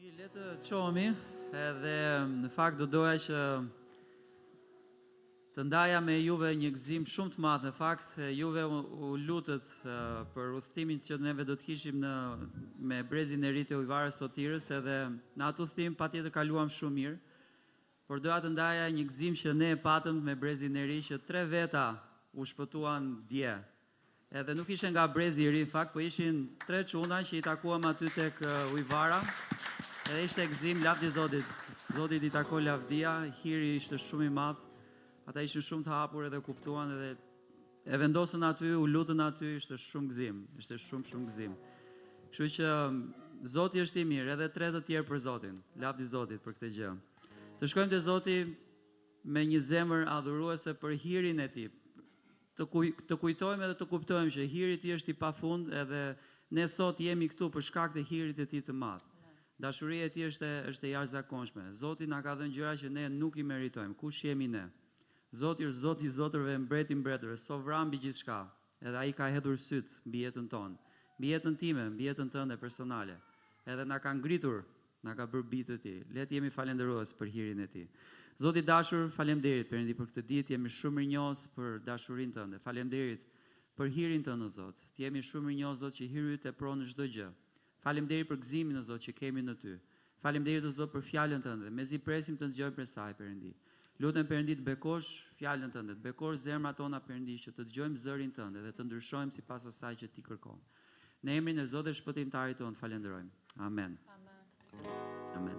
Mirë, le të qohemi, edhe në fakt do doja që të ndaja me juve një gëzim shumë të madh. Në fakt, juve u lutët për udhëtimin që neve do të kishim me brezin e ri të Ujvarës Sotirës, edhe në atë udhëtim patjetër kaluam shumë mirë, por doja të ndaja një gëzim që ne e patëm me brezin e ri, që 3 veta u shpëtuan dje. Edhe nuk ishin nga brezi i ri, në fakt, po ishin 3 çuna që i takuam aty tek Ujvara. Edhe ishte gëzim, lavdi Zotit. Zotit i takon lavdia, hiri ishte shumë i madh. Ata ishin shumë të hapur edhe kuptuan edhe e vendosën aty, u lutën aty, ishte shumë gëzim. Ishte shumë gëzim. Kështu që Zoti është i mirë, edhe 3 të tjerë për Zotin. Lavdi Zotit për këtë gjë. Të shkojmë te Zoti me një zemër adhuruese për hirin e tij. Të kujtojmë edhe të kuptojmë që hiri i tij është i pafund, edhe ne sot jemi këtu për shkak të hirit të tij të madh. Dashuria e tij është e jashtëzakonshme. Zoti na ka dhënë gjëra që ne nuk i meritojmë. Kush jemi ne? Zoti është Zoti i zotërve, mbreti i mbretërve, sovran mbi gjithçka. Edhe ai ka hedhur syt mbi jetën tonë, mbi jetën time, mbi jetën tënde personale. Edhe na ka ngritur, na ka bërë bijtë të tij. Le të jemi falendërues për hirin e tij. Zoti i dashur, faleminderit Perëndi për këtë ditë, jemi shumë mirënjohës për dashurinë tënde. Faleminderit për hirin tënd, Zot. Të jemi shumë mirënjohës, Zot, që hiri yt e pron çdo gjë. Faleminderit për gëzimin, Zot, që kemi në ty. Faleminderit, Zot, për fjalën tënde. Mezi presim të dëgjojmë për saj, Perëndi. Lutem Perëndi të bekosh fjalën tënde, të bekosh zemrat tona, Perëndi, që të dëgjojmë zërin tënde dhe të ndryshojmë sipas asaj që ti kërkon. Në emrin e Zotit shpëtimtarit tonë falenderojmë. Amen. Amen.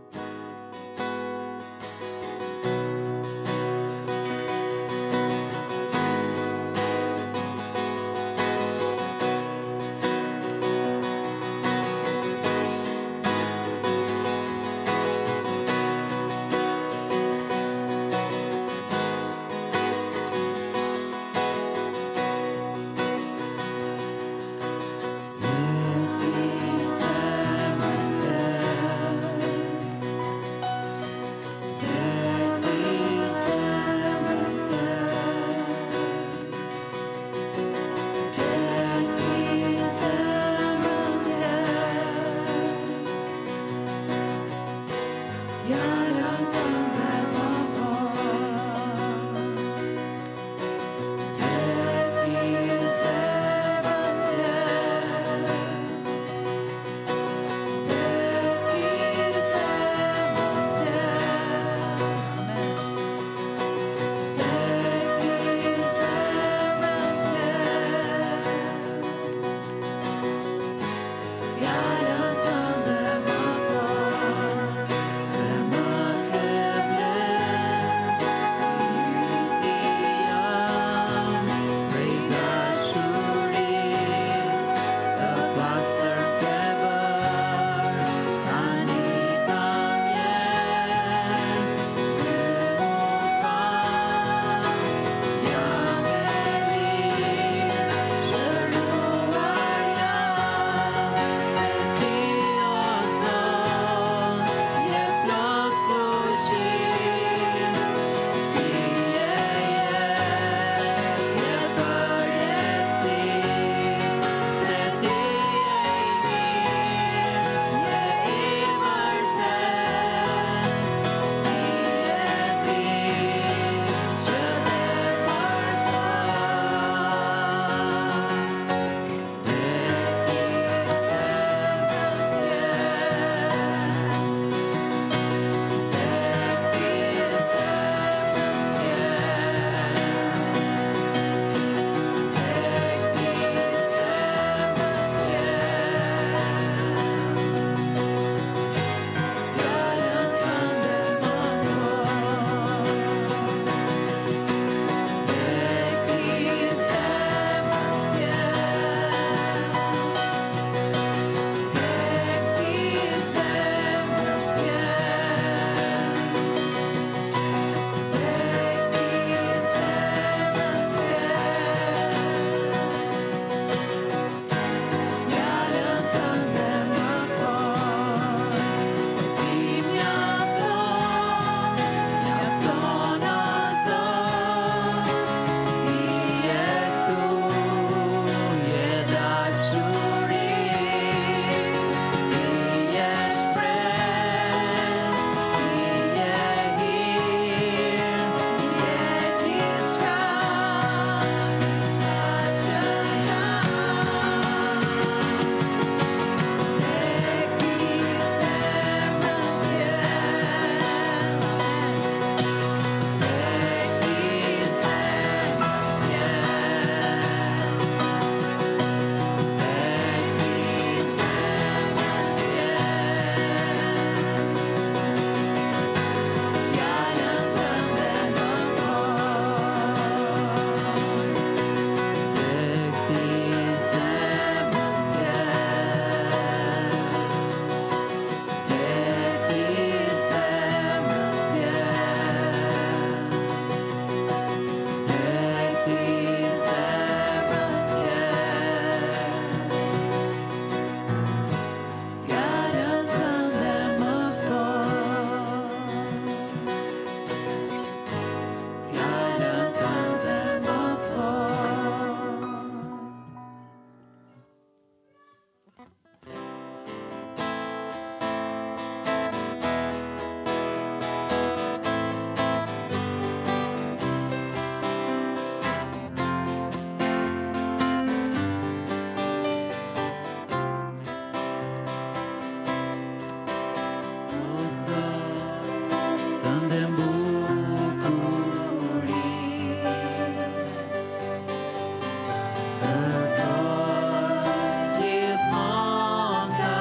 Gjithmonë ta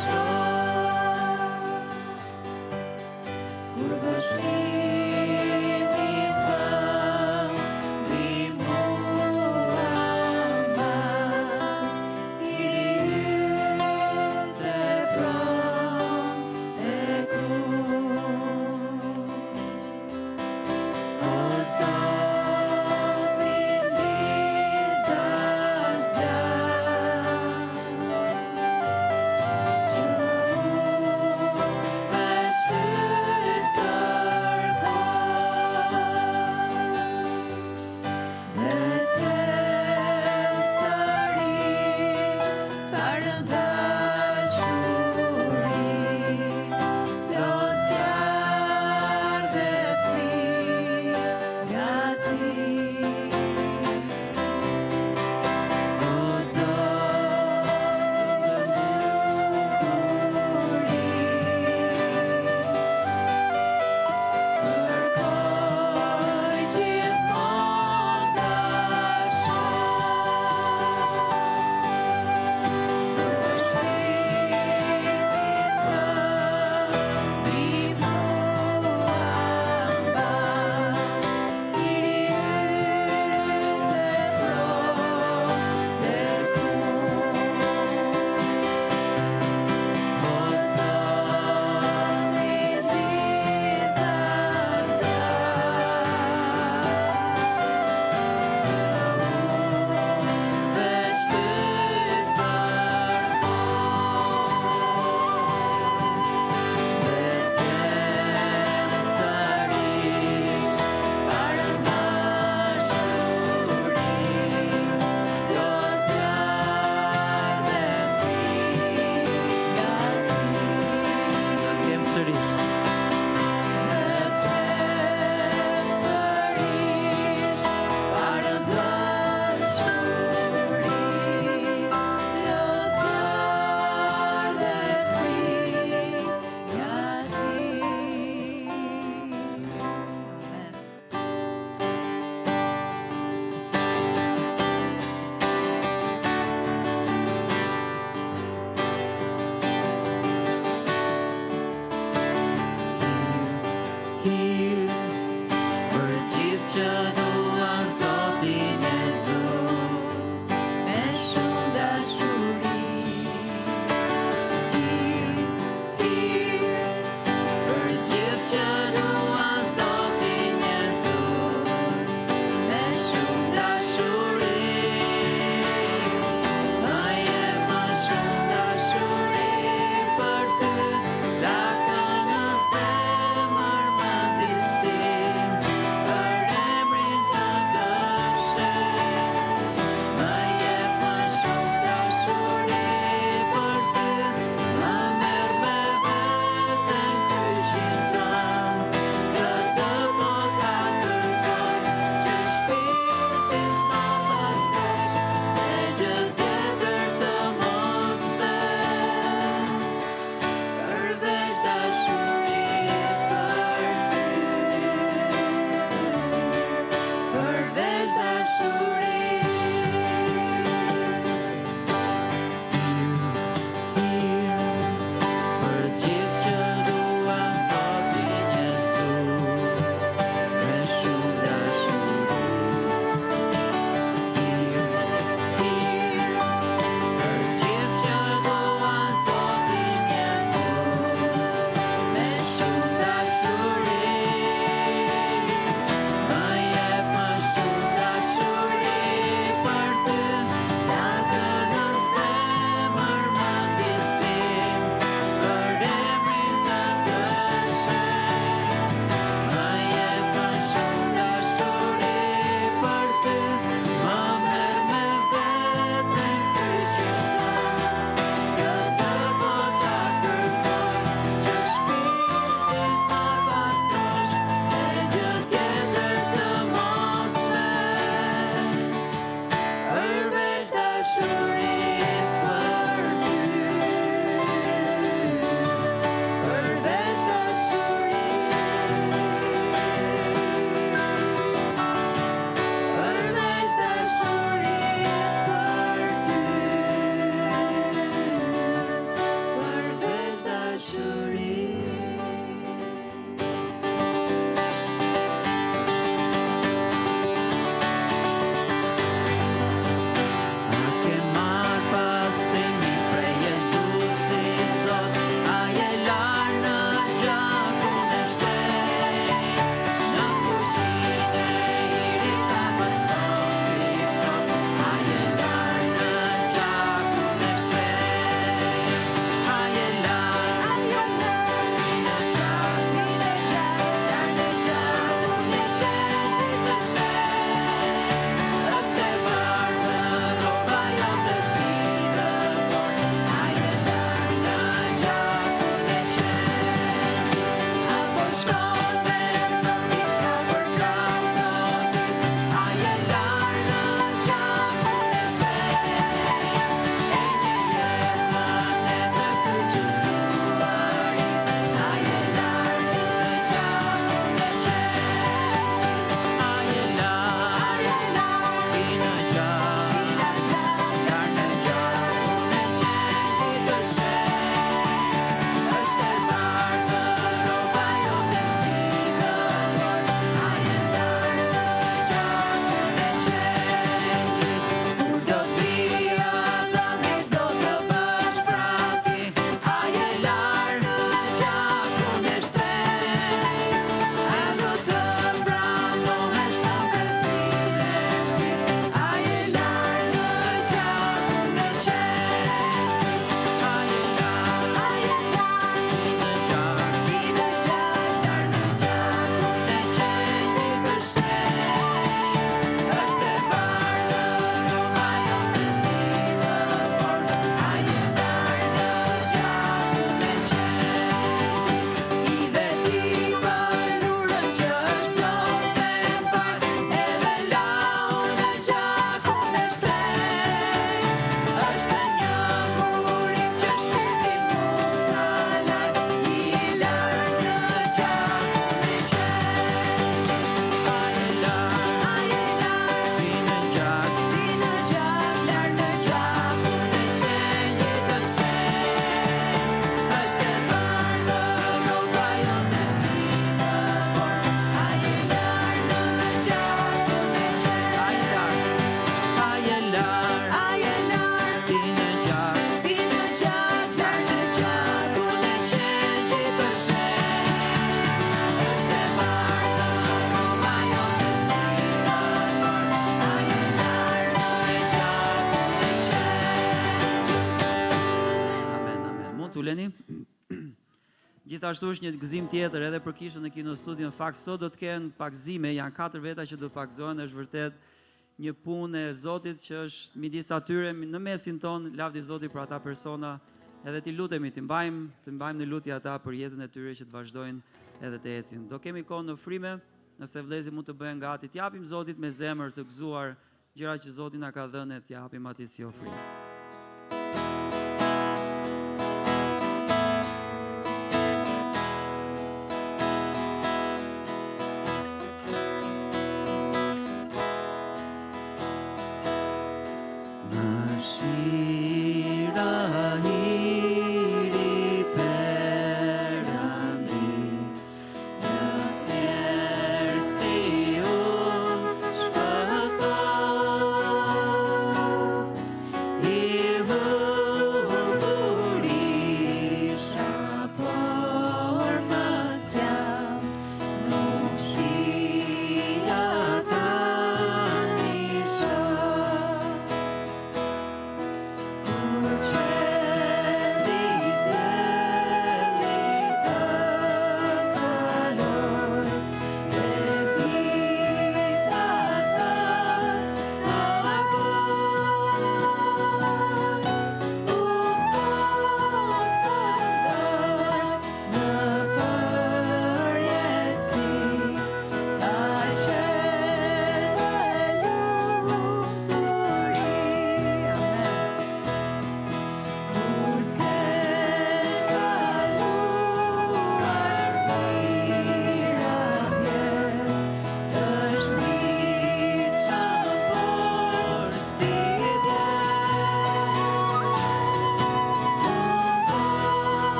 shoh kur vështrimi thëm mbi mua mba, I rhyll te pronë te O Zot, mi ndihza Gjithashtu është një gëzim tjetër edhe për kishën e Kino Studio. Në fakt sot do të kenë pakëzime, janë 4 veta që do pakëzohen, është vërtet një punë e Zotit që është midis atyre në mesin ton, lavdi Zotit për ata persona, edhe t'i lutemi, të mbajmë në lutje ata për jetën e tyre që të vazhdojnë edhe të ecin. Do kemi kohë në frime, nëse vëllezërit mund të bëhen gati, t'japim Zotit me zemër të gëzuar gjërat që Zoti na ka dhënë, t'japim atij si ofrim.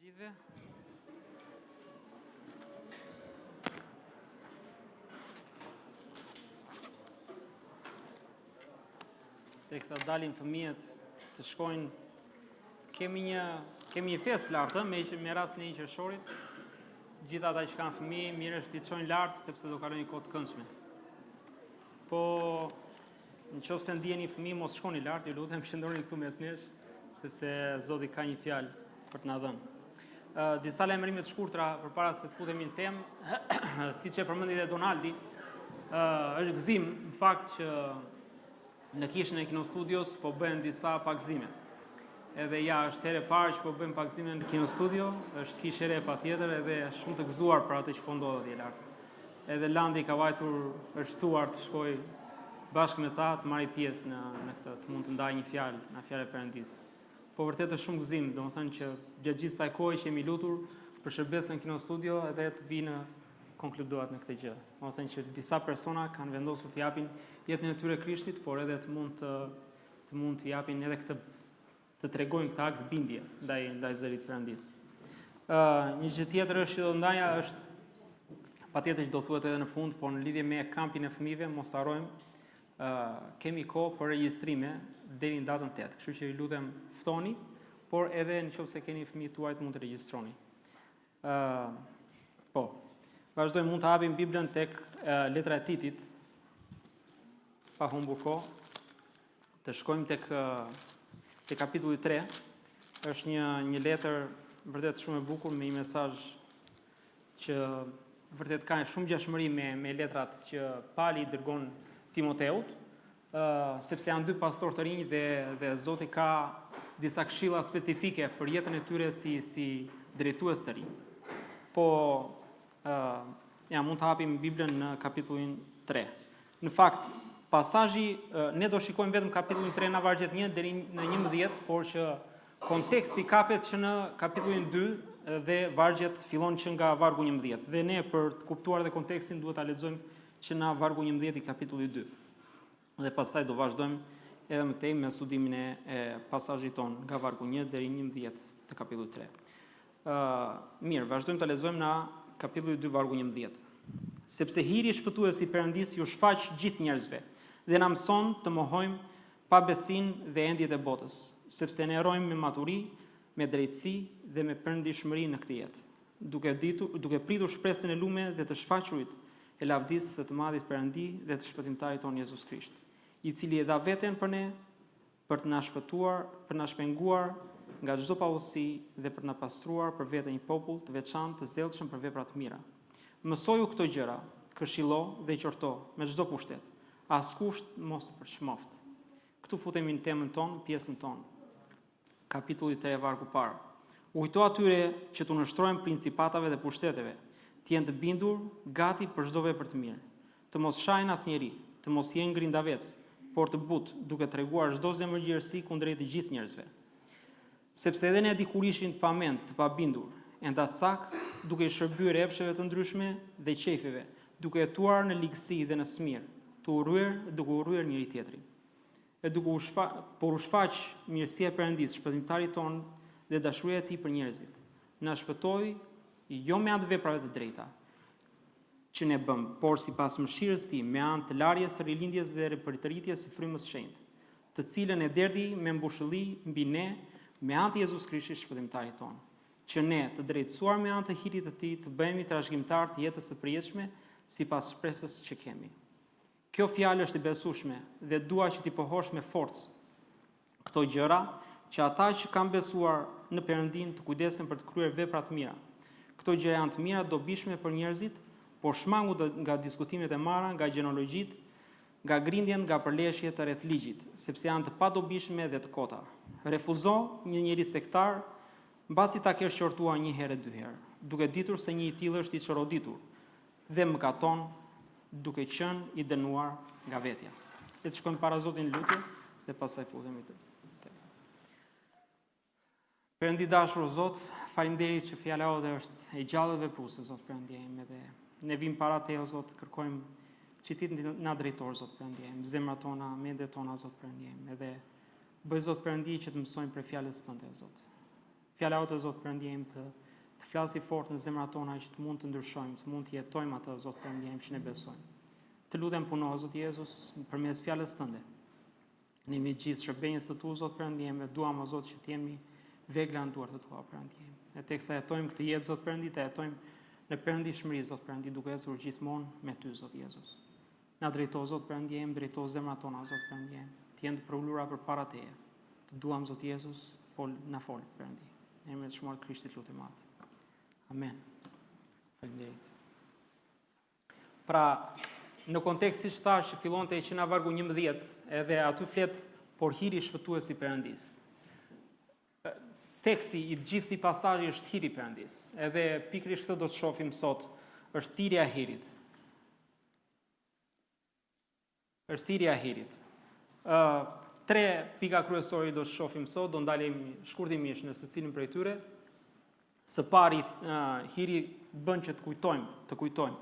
Gjithve. Teksa dalin fëmijët të shkojnë, kemi një festë lartë me rastin e 1 qershorit. Gjithë ata që kanë fëmijë, mirë është t'i çojnë lart sepse do kalojnë një kohë të këndshme. Po nëse ndjeni fëmijë, mos shkoni lart, ju lutem, qëndroni këtu mes nesh, sepse Zoti ka një fjalë për t'na dhënë. Disa lajmërime të shkurtra përpara se të futemi në temë, siç e përmendi edhe Donaldi, është gëzim në fakt që në kishën e Kino Studios po bëhen disa pakëzime. Edhe ja, është herë e parë që po bëjmë pakëzime në Kino Studio, është kishë e re patjetër edhe shumë të gëzuar për atë që po ndodhet atje lart. Edhe Landi ka vajtur, është ftuar të shkojë bashkë me ta të marrë pjesë në këtë, të mund të ndajë një fjalë, në fjalë e Perëndisë. Po vërtet është shumë gëzim, domethënë që gjatë gjithë kësaj kohe që jemi lutur për shërbesën Kino Studio edhe të vinë konkludohet në këtë gjë. Domethënë që disa persona kanë vendosur të japin jetën e tyre Krishtit, por edhe të mund të japin edhe këtë, të tregojnë këtë akt bindje ndaj zërit Perëndisë. Një gjë tjetër është që do ndaja është patjetër që do thuhet edhe në fund, por në lidhje me kampin e fëmijëve mos harrojmë, kemi kohë për regjistrime deri në datën 8. Kështu që ju lutem ftoni, por edhe nëse keni fëmijë tuaj të mund të regjistroni. Po. Vazhdojmë, mund të hapim Biblën tek letra e Titit, pa humbur kohë. të shkojmë tek kapitulli 3. Është një letër vërtet shumë e bukur me një mesazh që vërtet ka shumë ngjashmëri me letrat që Pali i dërgon Timoteut, sepse janë dy pastor të rinj dhe Zoti ka disa këshilla specifike për jetën e tyre si drejtues të rinj. Po mund të hapim Biblën në kapitullin 3. Në fakt, pasazhi ne do shikojmë vetëm kapitullin 3 nga vargjet 1 deri në 11, por që konteksti kapet që në kapitullin 2 dhe vargjet fillon që nga vargu 11. Dhe ne për të kuptuar dhe kontekstin duhet ta lexojmë që nga vargu 11 i kapitullit 2. Dhe pastaj do vazhdojmë edhe më tej me studimin e pasazhit ton nga vargu 1 deri në 11 të kapitullit 3. Mirë, vazhdojmë të lexojmë nga kapitulli 2 vargu 11. Sepse hiri shpëtuesi i Perëndis ju shfaq gjithë njerëzve dhe na mëson të mohojmë pabesinë dhe endjet e botës, sepse ne erojmë me maturi, me drejtësi dhe me perëndishmëri në këtë jetë, duke pritur shpresën e lume dhe të shfaqurit e lavdisë së të madhit Perëndi dhe të shpëtimtarit ton Jezus Krisht, i cili e dha veten për ne për të na shpëtuar, për na shpenguar nga çdo pavësi dhe për të na pastruar për vete një popull të veçantë, të zellshëm për vepra të mira. Mësoju këto gjëra, këshillo dhe qorto me çdo pushtet. Askush mos të përçmoft. Këtu futemi në temën tonë, pjesën tonë. Kapitulli 3 vargu parë. Ujto atyre që të nështrojnë principatave dhe pushteteve, të jenë të bindur, gati për çdo vepër të mirë, të mos shajnë asnjëri, të mos jenë grindavec, por të butë, duke treguar çdo zemërgjërsi kundrejt të gjithë njerëzve. Sepse edhe ne dikur ishin të pamend, të pabindur, enda sak, duke i shërbyer epsheve të ndryshme dhe qejfeve, duke jetuar në ligësi dhe në smir, duke urryer njëri tjetrin. E duke u shfaq mirësia e Perëndis, shpëtimtarit ton dhe dashuria e tij për njerëzit. Na shpëtoi jo me anë të veprave të drejta që ne bëm, por sipas mëshirës tij, me anë të larjes së rilindjes dhe ripërtritjes së frymës së shenjtë, të cilën e derdhi me mbushëlli mbi ne me anë të Jezus Krishtit shpëtimtarit ton, që ne të drejtësuar me anë të hirit të tij të bëhemi trashëgimtar të jetës së përjetshme sipas shpresës që kemi. Kjo fjalë është e besueshme dhe dua që t'i pohosh me forcë këto gjëra, që ata që kanë besuar në Perëndin të kujdesen për të kryer vepra të mira. Këto gjëra janë të mira, dobishme për njerëzit, por shmangu nga diskutimet e marra, nga gjenologjitë, nga grindjen nga përleshjet të rreth ligjit, sepse janë të padobishme dhe të kota. Refuzo një njeri sektar, mbasi ta kesh qortuar një herë dy herë, duke ditur se një i tillë është i çoroditur dhe mëkaton duke qenë i dënuar nga vetja. Le të shkojmë para Zotit në lutje dhe pastaj futemi te. Perëndi dashur o Zot, faleminderit që fjala jote është e gjallë dhe vepruese, Zot Perëndi, edhe ne vim para te o Zot, kërkojmë që ti na drejtor, Zot Perëndi, zemrat tona, mendet tona, Zot Perëndi, edhe bëj Zot Perëndi që të mësojmë për fjalës tënde, Zot. Fjala jote, Zot Perëndi, të flasi fort në zemrat tona që të mund të ndryshojmë, të mund të jetojmë atë, Zot Perëndi, që ne besojmë. Të lutem puno, Zot Jezus, përmes fjalës tënde. Ne me gjithë shërbënjës të tu, Zot Perëndi, me duam o Zot që të jemi vegla në duart të tua, Perëndi. E teksa jetojmë këtë jetë, Zot Perëndi, të jetojmë në perëndishmëri, Zot Perëndi, duke ecur gjithmonë me ty, Zot Jezus. Na drejto, Zot Perëndi, drejto zemrat tona, Zot Perëndi, të jenë të përulura përpara teje. Të duam, Zot Jezus, na fol, Perëndi. Në emrin e Shëmuar Krishtit lutem atë. Amen. Faleminderit. Pra, në kontekst siç thash që fillonte që nga vargu 11, edhe aty flet por hiri shpëtuesi i Perëndis. Teksti i gjithë këtij pasazhi është hiri i Perëndis. Edhe pikërisht këtë do të shohim sot, është thirrja e hirit. Është thirrja e hirit. Tre pika kryesore do të shohim sot, do ndalim shkurtimisht në secilin prej tyre. Së pari, hiri bën që të kujtojmë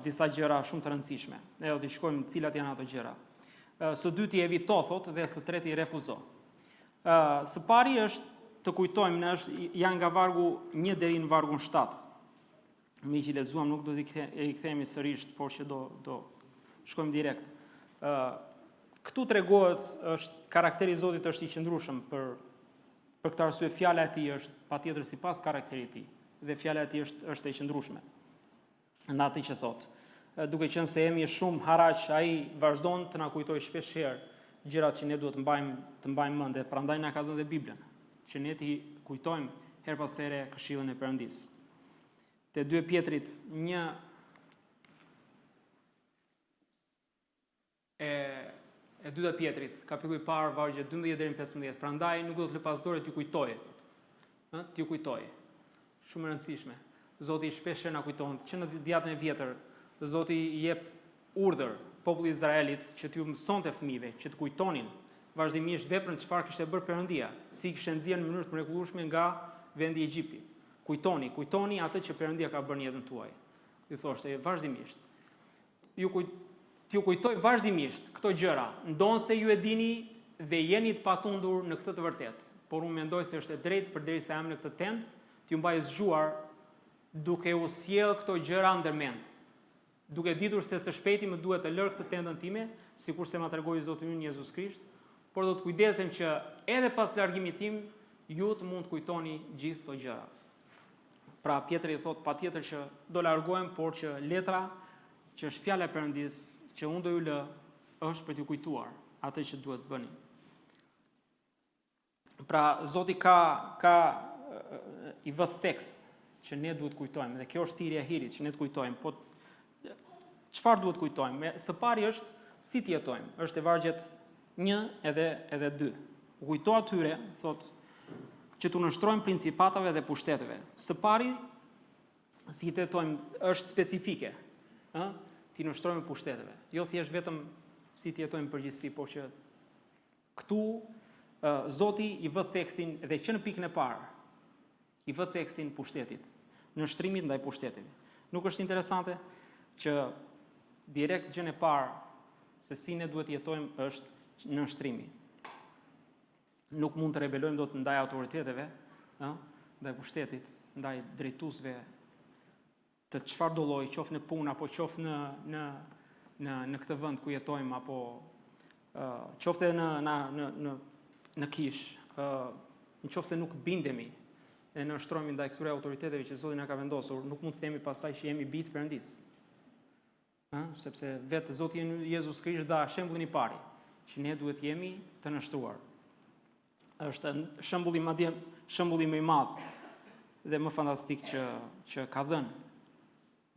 disa gjëra shumë të rëndësishme. Ne do të shikojmë cilat janë ato gjëra. Së dyti evito thot dhe së treti refuzo. Së pari është të kujtojmë, janë nga vargu 1 deri në vargun 7. Me që lexuam nuk do t'i rikthehemi sërish, por që do shkojmë direkt. Këtu tregohet është karakteri i Zotit është i qëndrueshëm për këtë arsye fjala e tij është patjetër sipas karakterit të tij dhe fjala e tij është e qëndrueshme. Në atë që thot, duke qenë se jemi shumë haraq, ai vazhdon të na kujtojë shpesh herë gjërat që ne duhet të mbajmë mend, dhe prandaj na ka dhënë dhe Biblën, që ne t'i kujtojmë her pas here këshillën e Perëndis. Te 2 Pjetrit 1 e 2 Pjetrit, kapitulli i parë, vargje 12 deri në 15. Prandaj nuk do të lë pas dore t'ju kujtoj. T'ju kujtoj. Shumë e rëndësishme. Zoti shpesh na kujton që në vjetën e vjetër Zoti I jep urdhër popullit Izraelit që t'ju mësonte fëmijëve, që të kujtonin vazhdimisht veprën çfarë kishte bërë Perëndia, si kishte nxjerrë në mënyrë të mrekullueshme nga vendi I Egjiptit. Kujtoni atë që Perëndia ka bërë në jetën tuaj. Ju thoshte vazhdimisht. T'ju kujtoj vazhdimisht këto gjëra, ndonse ju e dini dhe jeni të patundur në këtë të vërtetë. Por unë mendoj se është e drejtë përderisa jam në këtë tent, t'ju mbaj zgjuar duke u sjell këto gjëra ndërmend. Duke ditur se së shpejti më duhet të lër këtë tendën time, sikurse ma tregoi Zoti ynë Jezus Krisht, por do të kujdesem që edhe pas largimit tim ju të mund të kujtoni gjithë këto gjëra. Pra Pjetri thot patjetër që do largohem, por që letra që është fjala e Perëndis që unë do ju lë është për t'ju kujtuar atë që duhet bëni. Pra Zoti ka I vë theks që ne duhet kujtojmë, dhe kjo është thirrja e hirit që ne të kujtojmë, po çfarë duhet kujtojmë? Së pari është si të jetojmë. Është e vargjet 1 edhe 2. U kujto atyre, thot, që t'u nështrojmë principatave dhe pushteteve. Së pari si të jetojmë është specifike, t'i nështrojmë pushteteve. Jo thjesht vetëm si të jetojmë përgjithësi, por që këtu Zoti I vë theksin dhe që në pikën e parë I vë theksin pushtetit, nështrimit ndaj pushtetit. Nuk është interesante që direkt gjën e parë se si ne duhet jetojmë është nështrimi. Nuk mund të rebelojmë dot ndaj autoriteteve, ndaj pushtetit, ndaj drejtuesve të çfarë do lloji, qoftë në punë apo qoftë në këtë vend ku jetojmë, apo qoftë në kish, në qoftë se nuk bindemi e në nështrohemi ndaj këtyre autoriteteve që Zoti na ka vendosur, nuk mund të themi pastaj që jemi bijtë Perëndis. Sepse vetë Zoti Jezus Krisht dha shembullin I pari, që ne duhet jemi të nështruar. Është shembulli më I madh dhe më fantastik që ka dhënë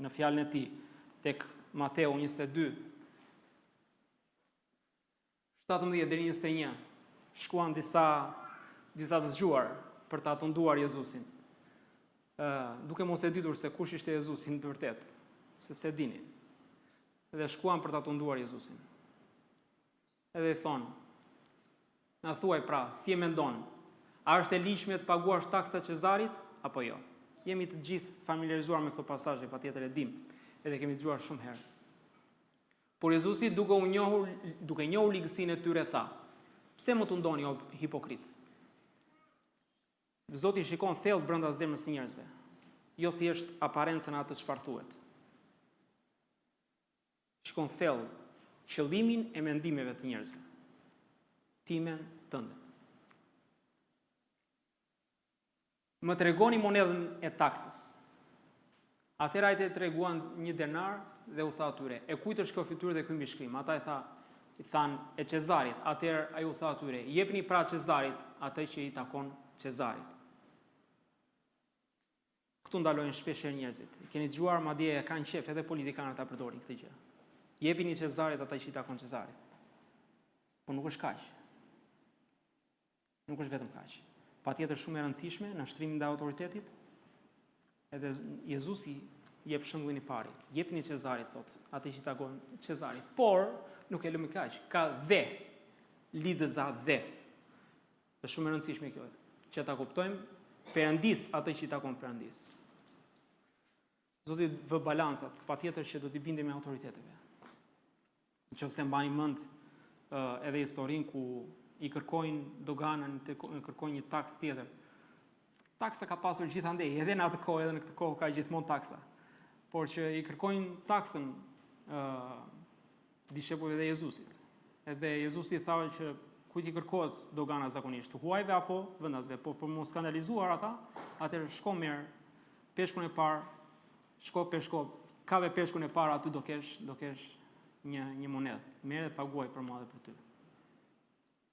në fjalën e tij tek Mateu 22 17 deri 21. Shkuan disa të zgjuar për ta tunduar Jezusin. Duke mos e ditur se kush ishte Jezusi në të vërtetë, se se dinin. Dhe shkuan për ta tunduar Jezusin. Edhe I thonë, na thuaj pra, si e mendon? A është e lishme të paguash taksa Cezarit apo jo? Jemi të gjithë familiarizuar me këto pasazhe, patjetër e dim, edhe kemi dëgjuar shumë herë. Por Jezusi duke njohur ligësinë e tyre tha: pse më tundoni o hipokrit? Zoti shikon thellë brenda zemrës së njerëzve, jo thjesht aparencën atë çfarë thuhet. Shikon thellë qëllimin e mendimeve të njerëzve. Timen tënde. Më tregoni monedhën e taksës. Atëherë ai treguan 1 denar dhe u tha atyre: e kujt është kjo fytyrë dhe ky mbishkrim? Ata I thanë: e Cezarit. Atëherë ai u tha atyre: jepni pra Cezarit atë që I takon Cezarit. Këtu ndalojnë shpesh njerëzit. Keni dëgjuar, madje kanë qef edhe politikanët ta përdorin këtë gjë. Jepini Cezarit atë që I takon Cezarit. Po nuk është kaq. Nuk është vetëm kaq. Patjetër shumë e rëndësishme në shtrimin ndaj autoritetit. Edhe Jezusi jep shembullin I pari. Jepni Cezarit, thot, atë që I takon Cezarit. Por nuk e lëmë kaq. Ka dhe lidhëza dhe. Është shumë e rëndësishme kjo, që ta kuptojmë Perëndis atë që I takon Perëndis. Zoti vë balancat, patjetër që do t'i bindemi autoriteteve. Nëse mbani mend edhe historinë ku I kërkojnë doganën, kërkojnë një taks tjetër. Taksa ka pasur gjithandej, edhe në atë kohë, edhe në këtë kohë ka gjithmonë taksa. Por që I kërkojnë taksën dishepujve dhe Jezusit. Edhe Jezusi tha që kujt I kërkohet dogana zakonisht, huajve apo vendasve, po për mos skandalizuar ata, atëherë shko merr peshkun e parë, kave peshkun e parë, aty do kesh një monedhë. Merr dhe paguaj për mua dhe për ty.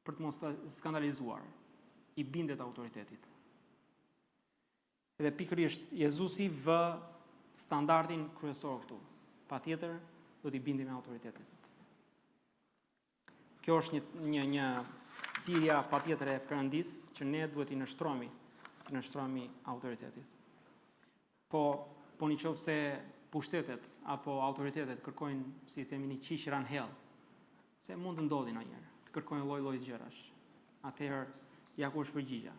për të mos skandalizuar, i bindet autoritetit. Edhe pikërisht Jezusi vë standardin kryesor këtu. Patjetër do t'i bindemi autoritetit. Kjo është një thirrja patjetër e Perëndis që ne duhet i nështrohemi autoritetit. Po në qoftë se pushtetet apo autoritetet kërkojnë, si themi, një qish ranhell, se mund të ndodhi ndonjëherë, të kërkojnë lloj-lloj gjërash. Atëherë ja ku është përgjigja.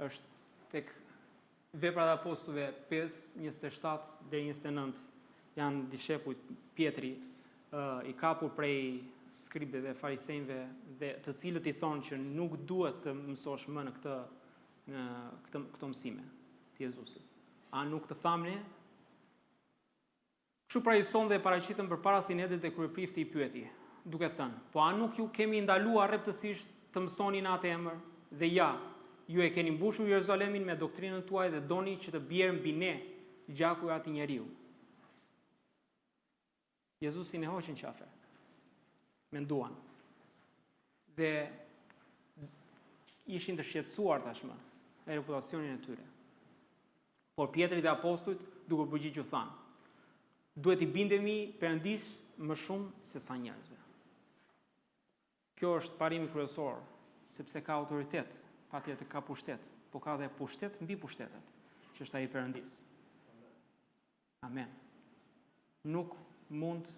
Është tek Veprat e Apostujve 5:27 deri 29 janë dishepujt Pietri i kapur prej skribëve dhe farisejve dhe të cilët i thonë që nuk duhet të mësosh më në këto mësime të Jezusit. A nuk të thamë ne? Kështu pra i son dhe paraqitën përpara Sinedrit dhe kryeprifti i pyeti, duke thënë, po a nuk ju kemi ndaluar rreptësisht të mësoni në atë emër? Dhe ja, ju e keni mbushur Jeruzalemin me doktrinën tuaj dhe doni që të bjerë mbi ne gjaku i atij njeriu. Jezusi ne hoqën qafe. Menduan. Dhe ishin të shqetësuar tashmë e reputacionin e tyre. Por Pietri dhe apostujt duke përgjigju thanë, duhet i bindemi Perëndis më shumë se sa njerëzve. Kjo është parimi kryesor, sepse ka autoritet, patjetër ka pushtet, po ka dhe pushtet mbi pushtetet, që është ai i Perëndis. Amen. Nuk mund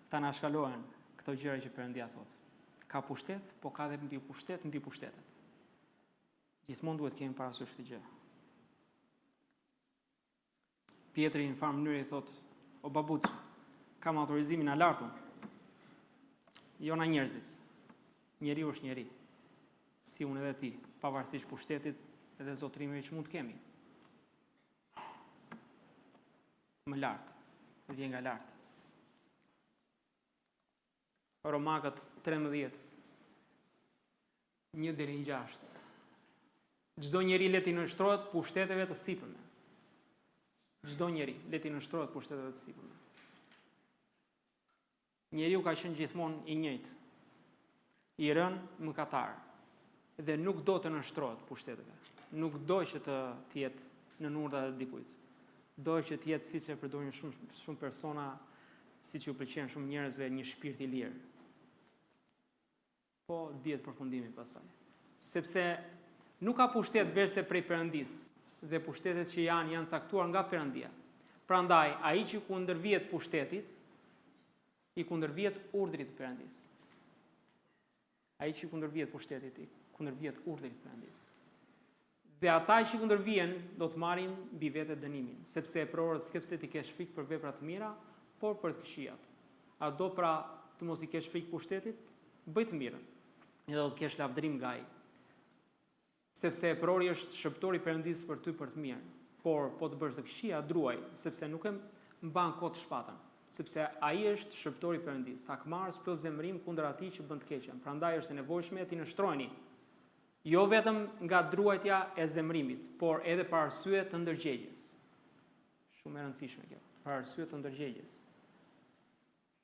ta nashkalohen këto gjëra që Perëndia thotë. Ka pushtet, po ka dhe mbi pushtetet. Gjithmonë duhet kemi parasysh këtë gjë. Pietri në farë mënyrë i thotë, o babut, kam autorizimin a lartun. Jo na njerëzit. Njeriu është njeri. Si unë edhe ti, pavarësisht pushtetit edhe zotrimeve që mund të kemi. Më lartë, vjen nga lartë. Romakët 13, 1-6. Çdo njeri le t'i nështrohet pushteteve të sipërme. Çdo njeri le t'i nështrohet pushteteve të sipërme. Njeriu ka qenë gjithmonë i njëjtë, i rënë mëkatar, dhe nuk do të nështrohet pushteteve. Nuk do që të jetë në urdhrat e dikujt. Do që të jetë siç e përdorin shumë persona, siç ju pëlqen shumë njerëzve, një shpirt i lirë. Po dihet përfundimi pastaj. Sepse nuk ka pushtet verse prej Perëndis, dhe pushtetet që janë caktuar nga Perëndia. Prandaj, ai që kundërvihet pushtetit, i kundërvihet urdhrit të Perëndis. Ai që kundërvihet pushtetit, i kundërvihet urdhrit të Perëndis. Dhe ata që kundërvihen do të marrin mbi vete dënimin, sepse e prorët s'ke ti kesh frikë për vepra të mira, por për të këqijat. A do pra të mos i kesh frikë pushtetit? Bëj të mirën. Ne do të kesh lavdërim nga ai. Sepse e prori është shërbëtori Perëndis për ty për të mirë, por po të bësh të këqija, druaj, sepse nuk e mban kot shpatën, sepse ai është shërbëtori Perëndis, hakmarrës plot zemërim kundër atij që bën të keqen. Prandaj është e nevojshme ti nështrojeni, jo vetëm nga druajtja e zemërimit, por edhe për arsye të ndërgjegjes. Shumë e rëndësishme kjo, për arsye të ndërgjegjes.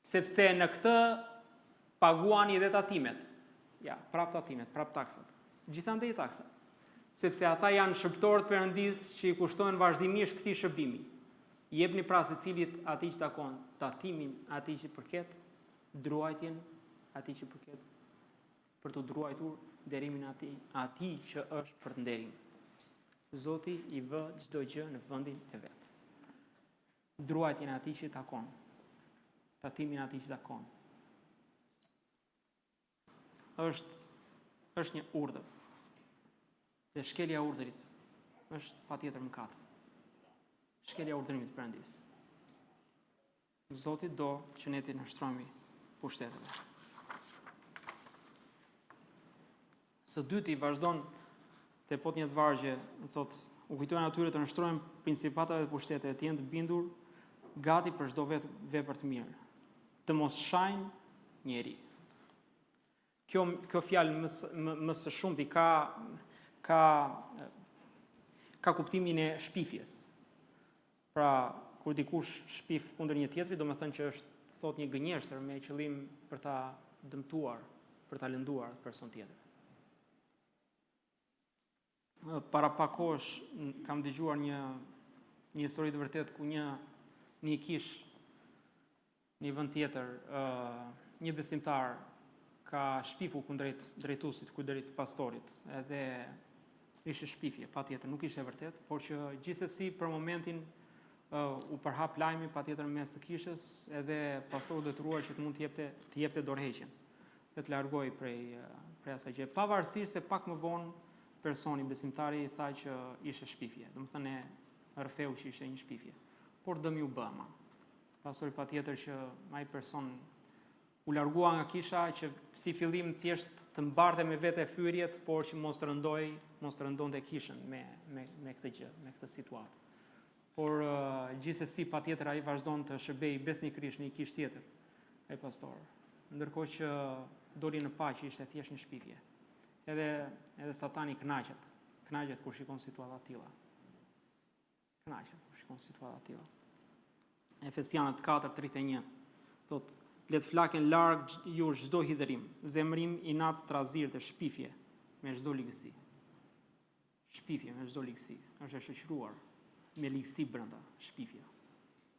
Sepse në këtë paguani edhe tatimet. Ja, prap tatimet, prap taksat. Gjithandej taksat. Sepse ata janë shërbëtorët Perëndis që i kushtojnë vazhdimisht këtij shërbimi. Jepni pra secilit atij që takon, tatimin atij që përket, druajtjen atij që përket, për të druajtur nderimin atij që është për të nderim. Zoti i vë çdo gjë në vendin e vet. Druajtjen atij që takon, tatimin atij që takon. Është një urdhër. Dhe shkelja e urdhrit është patjetër mëkat. Shkelja e urdhërimit të Perëndis. Zoti do që ne të nështrohemi pushteteve. Së dyti vazhdon te pot një të vargje, thotë, u kujtojnë atyre të nështrohen principatave dhe pushteteve, të jenë të bindur gati për çdo vepër të mirë, të mos shajnë njeri. Kjo fjalë më së shumti ka kuptimin e shpifjes. Pra, kur dikush shpif kundër një tjetri, do me thënë që është thot një gënjeshtër me qëllim për ta dëmtuar, për ta lënduar atë person tjetër. Para pak kohësh kam dëgjuar një histori të vërtetë ku një kish në një vend tjetër, një besimtar ka shpifu kundrejt drejtuesit, kundrejt pastorit, edhe ishte shpifje, patjetër, nuk ishte e vërtet, por që gjithsesi për momentin u përhap lajmi patjetër mes të kishës, edhe pastori detyruar që të mund të jepte dorëheqjen dhe të largoi prej asaj gjë. Pavarësisht se pak më vonë personi besimtari tha që ishte shpifje, domethënë rrëfeu që ishte një shpifje, por dëmi u bë ama. Pastori patjetër që ai person u largua nga kisha që si fillim thjesht të mbarte me vete fyrjet, por që mos të rëndonte kishën me këtë gjë, me këtë situatë. Por gjithsesi patjetër ai vazhdon të shërbejë besnikërisht në një kishë tjetër, ai pastor. Ndërkohë që doli në paqe ishte thjesht një shpifje. Edhe Satani kënaqet kur shikon situata të tilla. Efesianët 4:31 thotë: "Let flaken larg ju çdo hidhërim, zemrim inat trazir të shpifje me çdo ligësi." Shpifje me çdo ligësi, është e shoqëruar me ligësi brenda, shpifja.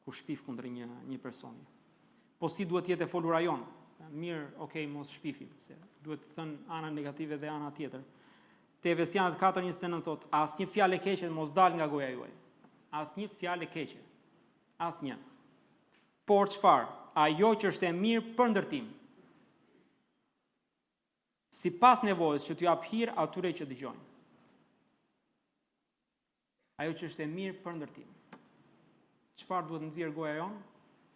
Kur shpif kundër një personi. Po si duhet jetë e folur ajon? Mirë, okay, mos shpifim, se duhet të thënë ana negative dhe ana tjetër. Te Efesianët 4:29 thotë: "Asnjë fjalë keqe mos dal nga goja juaj." Asnjë fjalë keqe. Asnjë. Por çfarë? Ajo që është e mirë për ndërtim. Sipas nevojës që t'ju jap hir atyre që dëgjojnë. Ajo që është e mirë për ndërtim. Çfarë duhet nxjerr goja jon?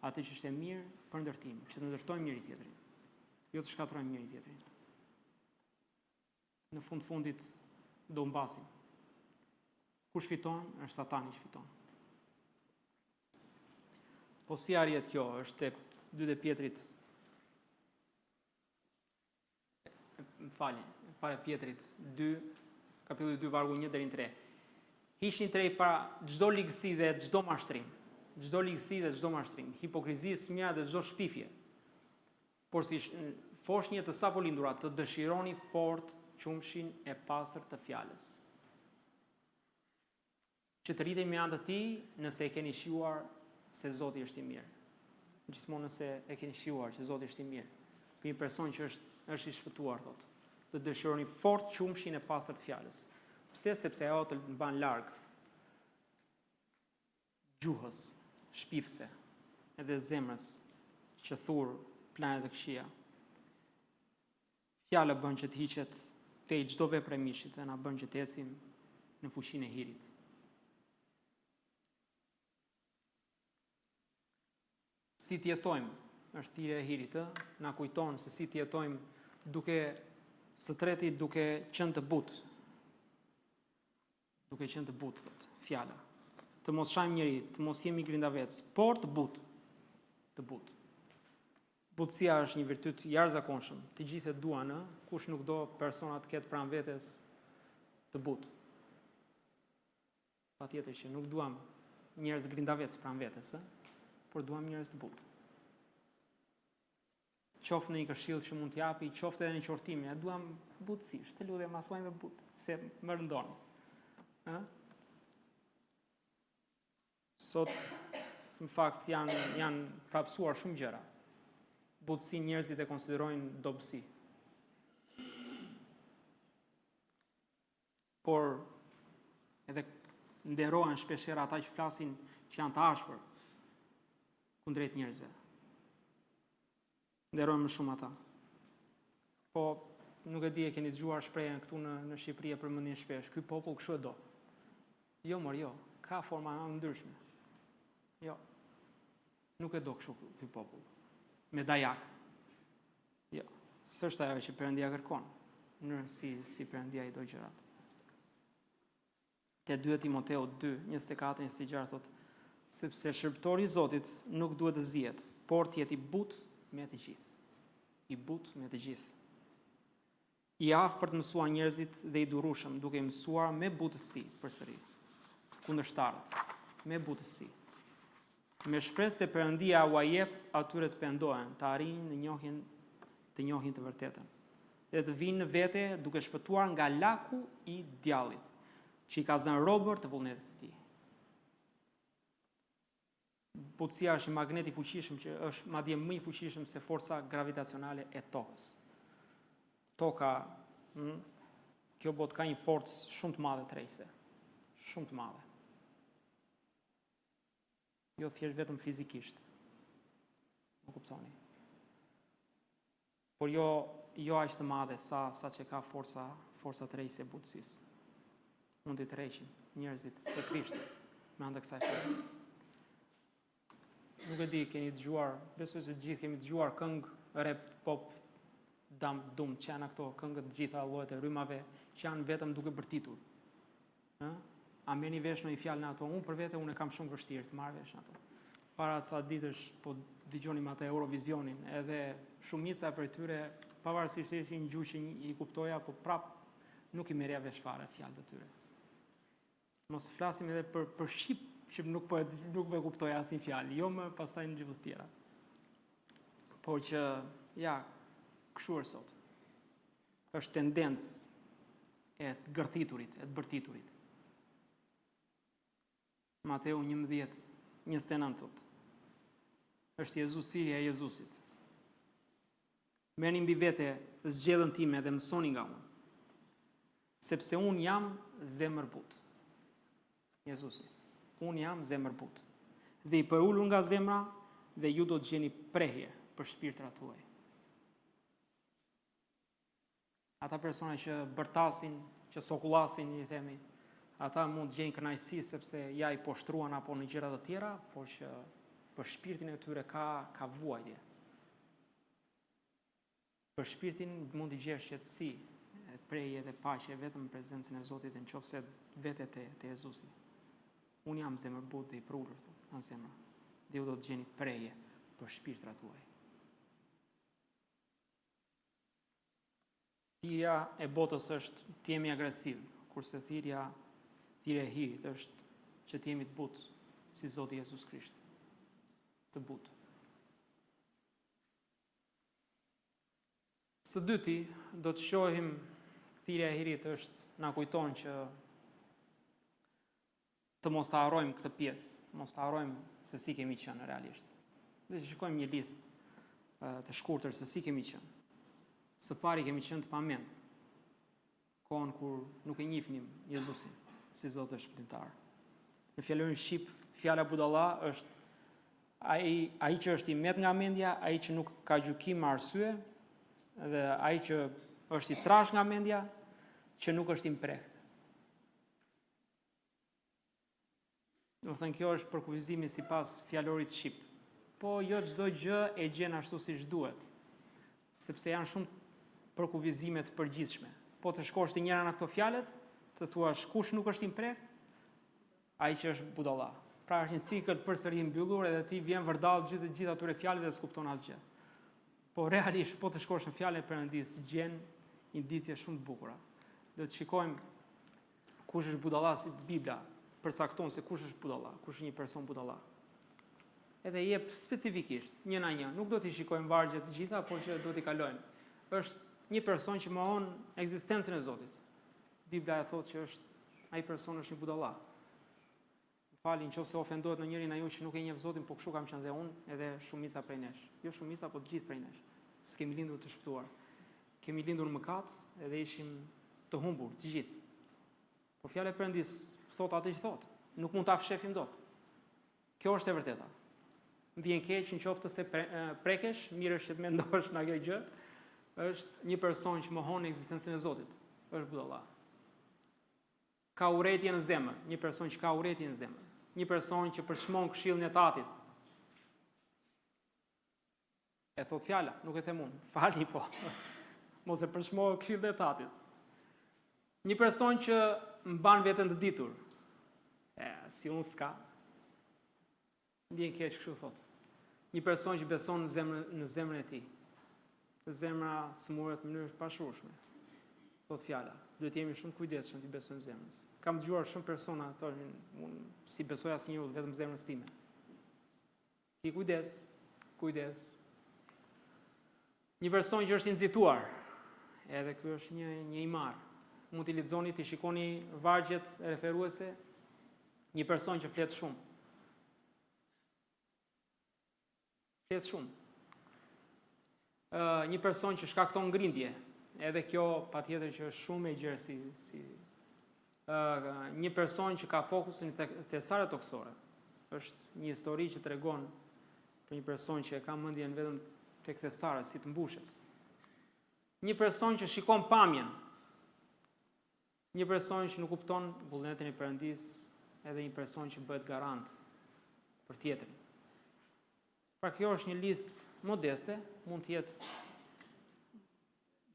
Atë që është e mirë për ndërtim, që të ndërtojmë njëri tjetrin, jo të shkatrojmë njëri tjetrin. Në fundit do mbasim. Kush fiton? Është Satani që fiton. Po si arrihet kjo? Është e 2 Pjetrit. Para Pjetrit 2, kapitulli 2 vargu 1 deri në 3. Hishin trej para çdo ligësi dhe çdo mashtrim. Çdo ligësi dhe çdo mashtrim, hipokrizi, smja dhe çdo shpifje. Por si foshnjë të sapo lindura, të dëshironi fort qumshin e pastër të fjalës. Që të rritemi anë të tij nëse e keni shijuar se Zoti është i mirë. Gjithmonë nëse e keni shijuar që Zoti është i mirë. Për një person që është i shpëtuar, thotë, të dëshironi fort qumshin e pastër të fjalës. Pse? Sepse ajo të mban larg gjuhës shpifse edhe zemrës që thurr planet e këqija. Fjala bën që të hiqet tej çdo vepër e mishit dhe na bën që të esim në fuqinë e hirit. Si të jetojmë, është thirrja e hirit, na kujton se si të jetojmë duke qenë të butë. Duke qenë të butë, thotë fjala. Të mos shajmë njëri, të mos jemi grindavec, por të butë. Të butë. Butësia është një virtyt jashtëzakonshëm. Të gjithë e duan, kush nuk do persona të ketë pranë vetes të butë. Patjetër që nuk duam njerëz grindavec pranë vetes, por duam njerëz të butë. Qoftë në një këshill që mund t'japi, qoftë edhe në qortime, ja duam butësisht. Të lutem ma thuaj me butë, se më rëndon. Sot, në fakt, janë prapësuar shumë gjëra. Butësi njerëzit e konsiderojnë dobësi. Por, edhe nderohen shpeshherë ata që flasin që janë të ashpër kundrejt njerëzve. Nderojnë më shumë ata. Po, nuk e di e keni dëgjuar shprehjen këtu në Shqipëri e përmendin shpesh. Ky popull kështu e do. Jo, jo. Ka forma ndryshme. Jo. Nuk e do kështu ky popull. Me dajak. Jo. S'është ajo që Perëndia kërkon. Në si Perëndia i do gjërat. Te 2 Timoteu 2:24-26 thotë: sepse shërbëtori i Zotit nuk duhet të zihet, por të jetë i butë me të gjithë. I butë me të gjithë. I aftë për të mësuar njerëzit dhe i durueshëm, duke i mësuar me butësi përsëri. Kundërshtarët, me butësi. Me shpresë se Perëndia u jep atyre të pendohen, të arrijnë të njohin të vërtetën. dhe të vinë në vete duke shpëtuar nga laku i djallit, që i ka zënë robër të vullnetit të tij. Butësia është një magnet i fuqishëm që është madje më i fuqishëm se forca gravitacionale e tokës. Toka, kjo botë ka një forcë shumë të madhe tërheqëse, shumë të madhe. Jo thjesht vetëm fizikisht. Më kuptoni. Por jo aq të madhe sa që ka forca tërheqëse e butësisë. Mund të tërheqin njerëzit të Krishtit me anë të kësaj force. Nuk e di, keni dëgjuar, besoj se gjithë kemi dëgjuar këngë rap, pop, dam, dum, që janë ato këngët gjitha llojet e rrymave që janë vetëm duke bërtitur. A merrni vesh në një fjalë në ato? Unë për vete unë e kam shumë vështirë të marr vesh në ato. Para ca ditësh po dëgjonim atë Eurovisionin, edhe shumica prej tyre, pavarësisht se ishin gjuhë që i kuptoja, po prap nuk i merrja vesh fare fjalët e tyre. Mos flasim edhe për shqip, që nuk më kuptoj asnjë fjalë, jo më pastaj në gjithë të tjera. Por që, ja, kështu është sot. Është tendencë e të gërthiturit, e të bërtiturit. Mateu 11:29 thotë. Është Jezus, thirrja e Jezusit. Merrni mbi vete zgjedhjen time dhe mësoni nga unë, sepse unë jam zemër butë. Jezusi. Unë jam zemër butë, dhe i përulur nga zemra, dhe ju do të gjeni prehje për shpirtrat tuaj. Ata persona që bërtasin, që sokullasin, i themi, ata mund të gjejnë kënaqësi sepse ja i poshtruan apo në gjëra të tjera, por që për shpirtin e tyre ka vuajtje. Për shpirtin mund të gjesh qetësi, prehje dhe paqe vetëm në prezencën e Zotit, nëse vete te Jezusi. Unë jam zemër butë dhe i përulur nga zemra, dhe ju do të gjeni prehje për shpirtrat tuaj. Thirrja e botës është të jemi agresiv, kurse thirrja e hirit është që të jemi të butë si Zoti Jezus Krisht. Të butë. Së dyti, do të shohim thirrja e hirit është na kujton që të mos të harrojmë këtë pjesë, mos të harrojmë se si kemi qenë realisht. Dhe që shikojmë një listë të shkurtër se si kemi qenë. Së pari kemi qenë të pamend, kohën kur nuk e njihnim Jezusin si Zot dhe Shpëtimtar. Në fjalorin shqip, fjala budalla është ai që është i met nga mendja, ai që nuk ka gjykim me arsye, dhe ai që është i trash nga mendja, që nuk është i mprehtë. Do thënë kjo është përkufizimi sipas fjalorit shqip. Po jo çdo gjë e gjen ashtu siç duhet, sepse janë shumë përkufizime të përgjithshme. Po të shkosh te njëra nga këto fjalët, të thuash kush nuk është i mprehtë, ai që është budalla. Pra është një cikël përsëri mbyllur, edhe ti vjen vërdall gjithë atyre fjalëve dhe s'kupton asgjë. Po realisht po të shkosh në fjalën e Perëndis, gjen indicie shumë të bukura. Do të shikojmë kush është budalla si Bibla përcakton se kush është budalla, kush është një person budalla. Edhe jep specifikisht, një na një, nuk do t'i shikojmë vargjet të gjitha, por që do t'i kalojmë. Është një person që mohon ekzistencën e Zotit. Bibla e thotë që ai person është një budalla. Falin nëse ofendohet në njërin aju që nuk e njeh Zotin, po kështu kam qenë dhe unë, edhe shumica prej nesh. Jo shumica, po të gjithë prej nesh. S'kemi lindur të shpëtuar. Kemi lindur në mëkat edhe ishim të humbur, të gjithë. Por fjala e Perëndis thot atë që thot, nuk mund ta fshefim dot. Kjo është e vërteta. Më vjen keq nëse se prekesh, mirë është që të mendosh në kjo gjë, është një person që mohon ekzistencën e Zotit, është budalla. Ka urrëtie në zemër, një person që ka urrëtie në zemër, një person që përçmon këshillin e tatit. E thot fjala, nuk e them unë, falni po. Mos e përçmo këshillin e tatit. Një person që mban veten të ditur. Si unë s'ka. Mbien keq kështu thot. Një person që beson në zemrën e tij. Zemra smuret në mënyrë të pashurshme. Thot fjala, duhet jemi shumë kujdesshëm të besojmë zemrës. Kam dëgjuar shumë persona thonë, unë si besoj asnjëu vetëm zemrës time. Ki kujdes. Një person që është i nxituar, Edhe ky është një imar. Mund t'i lexoni, t'i shikoni vargjet referuese, një person që flet shumë. Flet shumë. Një person që shkakton ngrindje. Edhe kjo patjetër që është shumë e gjerë një person që ka fokusin thesare toksore. Është një histori që tregon për një person që e ka mendjen vetëm tek thesare, si të mbushet. Një person që shikon pamjen. Një person që nuk kupton vullnetin e Perëndis, edhe një person që bëhet garant për tjetrin. Pra kjo është një listë modeste, mund të jetë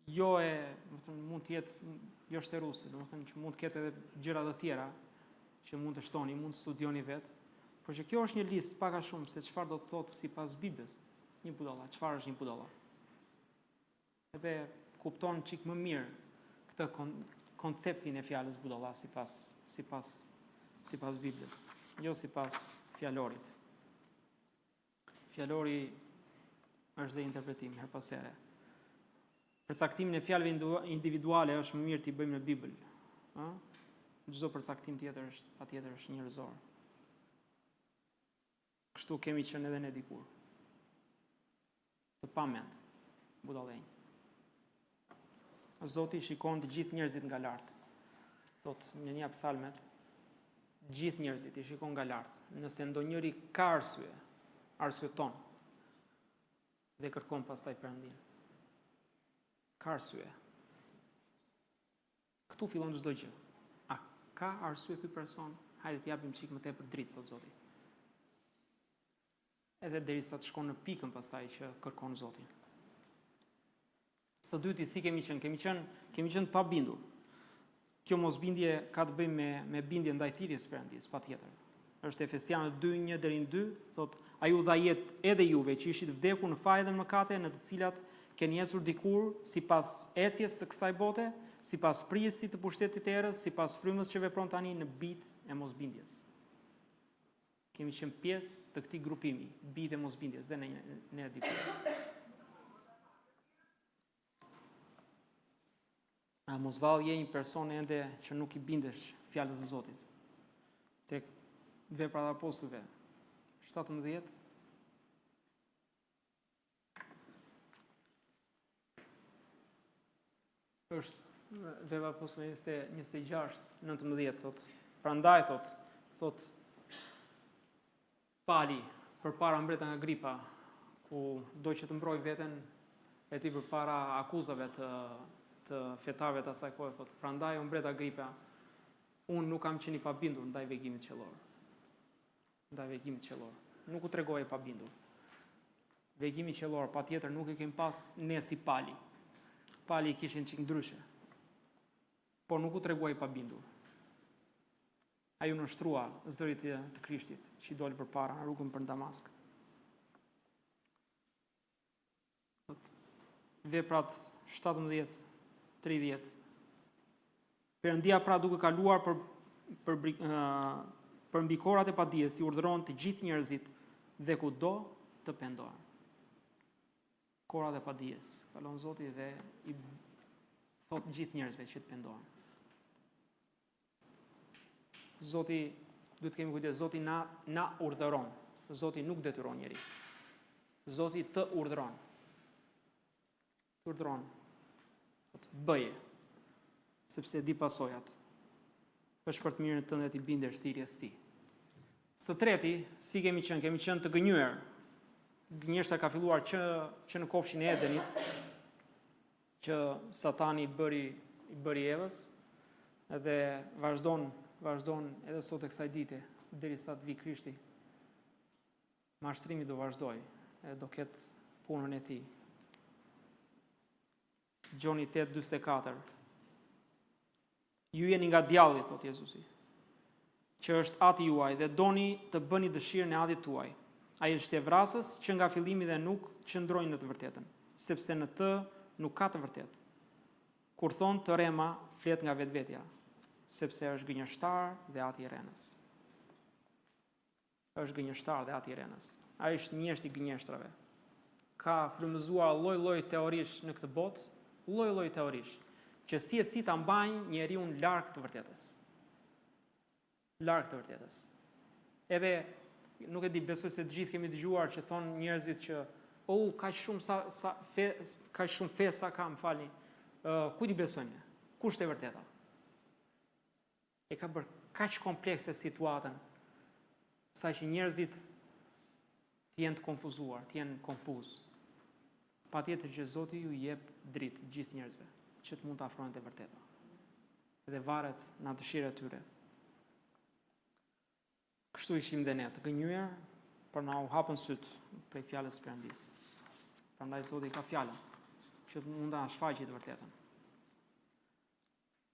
mund të jetë jo shteruese, domethënë që mund të ketë edhe gjëra të tjera që mund të shtoni, mund të studioni vetë, por që kjo është një listë pak a shumë se çfarë do të thotë sipas Biblës një budalla, çfarë është një budalla. Edhe kupton çik më mirë këtë konceptin e fjalës budalla sipas Biblës, jo sipas fjalorit. Fjalori është dhe interpretim her pas here. Përcaktimin e fjalëve individuale është më mirë t'i bëjmë në Bibël. Çdo përcaktim tjetër patjetër është njerëzor. Kështu kemi qenë edhe ne dikur. Të pamend, budallënj. Zoti shikon të gjithë njerëzit nga lart. Thot në një psalmet, gjithë njerëzit i shikon nga lart. Nëse ndonjëri ka arsyeton dhe kërkon pastaj Perëndin. Ka arsye. Këtu fillon çdo gjë. A ka arsye ky person? Hajde të japim çik më tepër dritë, thot Zoti. Edhe derisa të shkon në pikën pastaj që kërkon Zotin. Së dyti si kemi qenë të pabindur. Kjo mosbindje ka të bëjë me bindje ndaj thirrjes Perëndis, patjetër. Është Efesianët 2:1-2, thot, a ju dha jetë edhe juve që ishit vdekur në faje dhe në mëkate, në të cilat keni ecur dikur sipas ecjes së kësaj bote, sipas prijësit të pushtetit të errës, sipas frymës që vepron tani në bijtë e mosbindjes. Kemi qenë pjesë të këtij grupimi, bijtë e mosbindjes, dhe ne dikur. A mos vallë je një person ende që nuk i bindesh fjalës së Zotit. Tek Veprat e Apostujve 17 është Veprat e Apostujve 26:19 thot. Prandaj thot Pali përpara mbretën Agripa, ku do që të mbroj veten e tij përpara akuzave të fetarëve të asaj kohe, thot, prandaj o mbret Agripa, unë nuk kam qenë i pabindur ndaj vegimit qellor. Nuk u tregoj i pabindur. Vegimi qellor patjetër nuk e kemi pas ne si Pali. Pali kishin çik ndryshe. Por nuk u tregoj i pabindur. Ai u nështrua zërit të Krishtit që i doli përpara në rrugën për Damask. Veprat 17:30. Perëndia pra duke kaluar për mbi korat e padijes, i urdhëron të gjithë njerëzit dhe kudo të pendohen. Korat e padijes, kalon Zoti dhe i thot gjithë njerëzve që të pendohen. Zoti, duhet të kemi kujdes, Zoti na urdhëron. Zoti nuk detyron njeri. Zoti të urdhëron. Të urdhëron. Bëje, sepse di pasojat. Është për të mirën tënde të bindesh thirrjes tij. Së treti, si kemi qenë të gënjur. Gënjeshtra ka filluar që në kopshin e Edenit, që Satani i bëri Evës, edhe vazhdon edhe sot e kësaj dite, derisa të vi Krishti. Mashtrimi do vazhdoj, edhe do ketë punën e tij. Gjoni 8:44. Ju jeni nga djalli, thot Jezusi, që është ati juaj, dhe doni të bëni dëshirën e atit tuaj. Ai është e vrasës që nga fillimi dhe nuk qëndrojnë në të vërtetën, sepse në të nuk ka të vërtetë. Kur thon të rema, flet nga vetvetja, sepse është gënjeshtar dhe ati i rrenës. Ai është mjesht i gënjeshtrave. Ka frymëzuar lloj-lloj teorish në këtë botë, lloj teorish, që si ta mbajnë njeriu larg të vërtetës. Larg të vërtetës. Edhe nuk e di, besoj se të gjithë kemi dëgjuar që thonë njerëzit që kaq shumë fe sa ka, më falni. Ku ti besojnë? Kush është e vërteta? E ka bërë kaq komplekse situatën sa që njerëzit të jenë të konfuzuar, të jenë konfuz. Patjetër që Zoti ju jep dritë gjithë njerëzve që të mund të afrohen te vërteta. Dhe varet nga dëshira e tyre. Kështu ishim dhe ne, të gënjur për na u hapën syt prej fjalës së Perëndis. Prandaj Zoti ka fjalën që të mund ta shfaqë të vërtetën.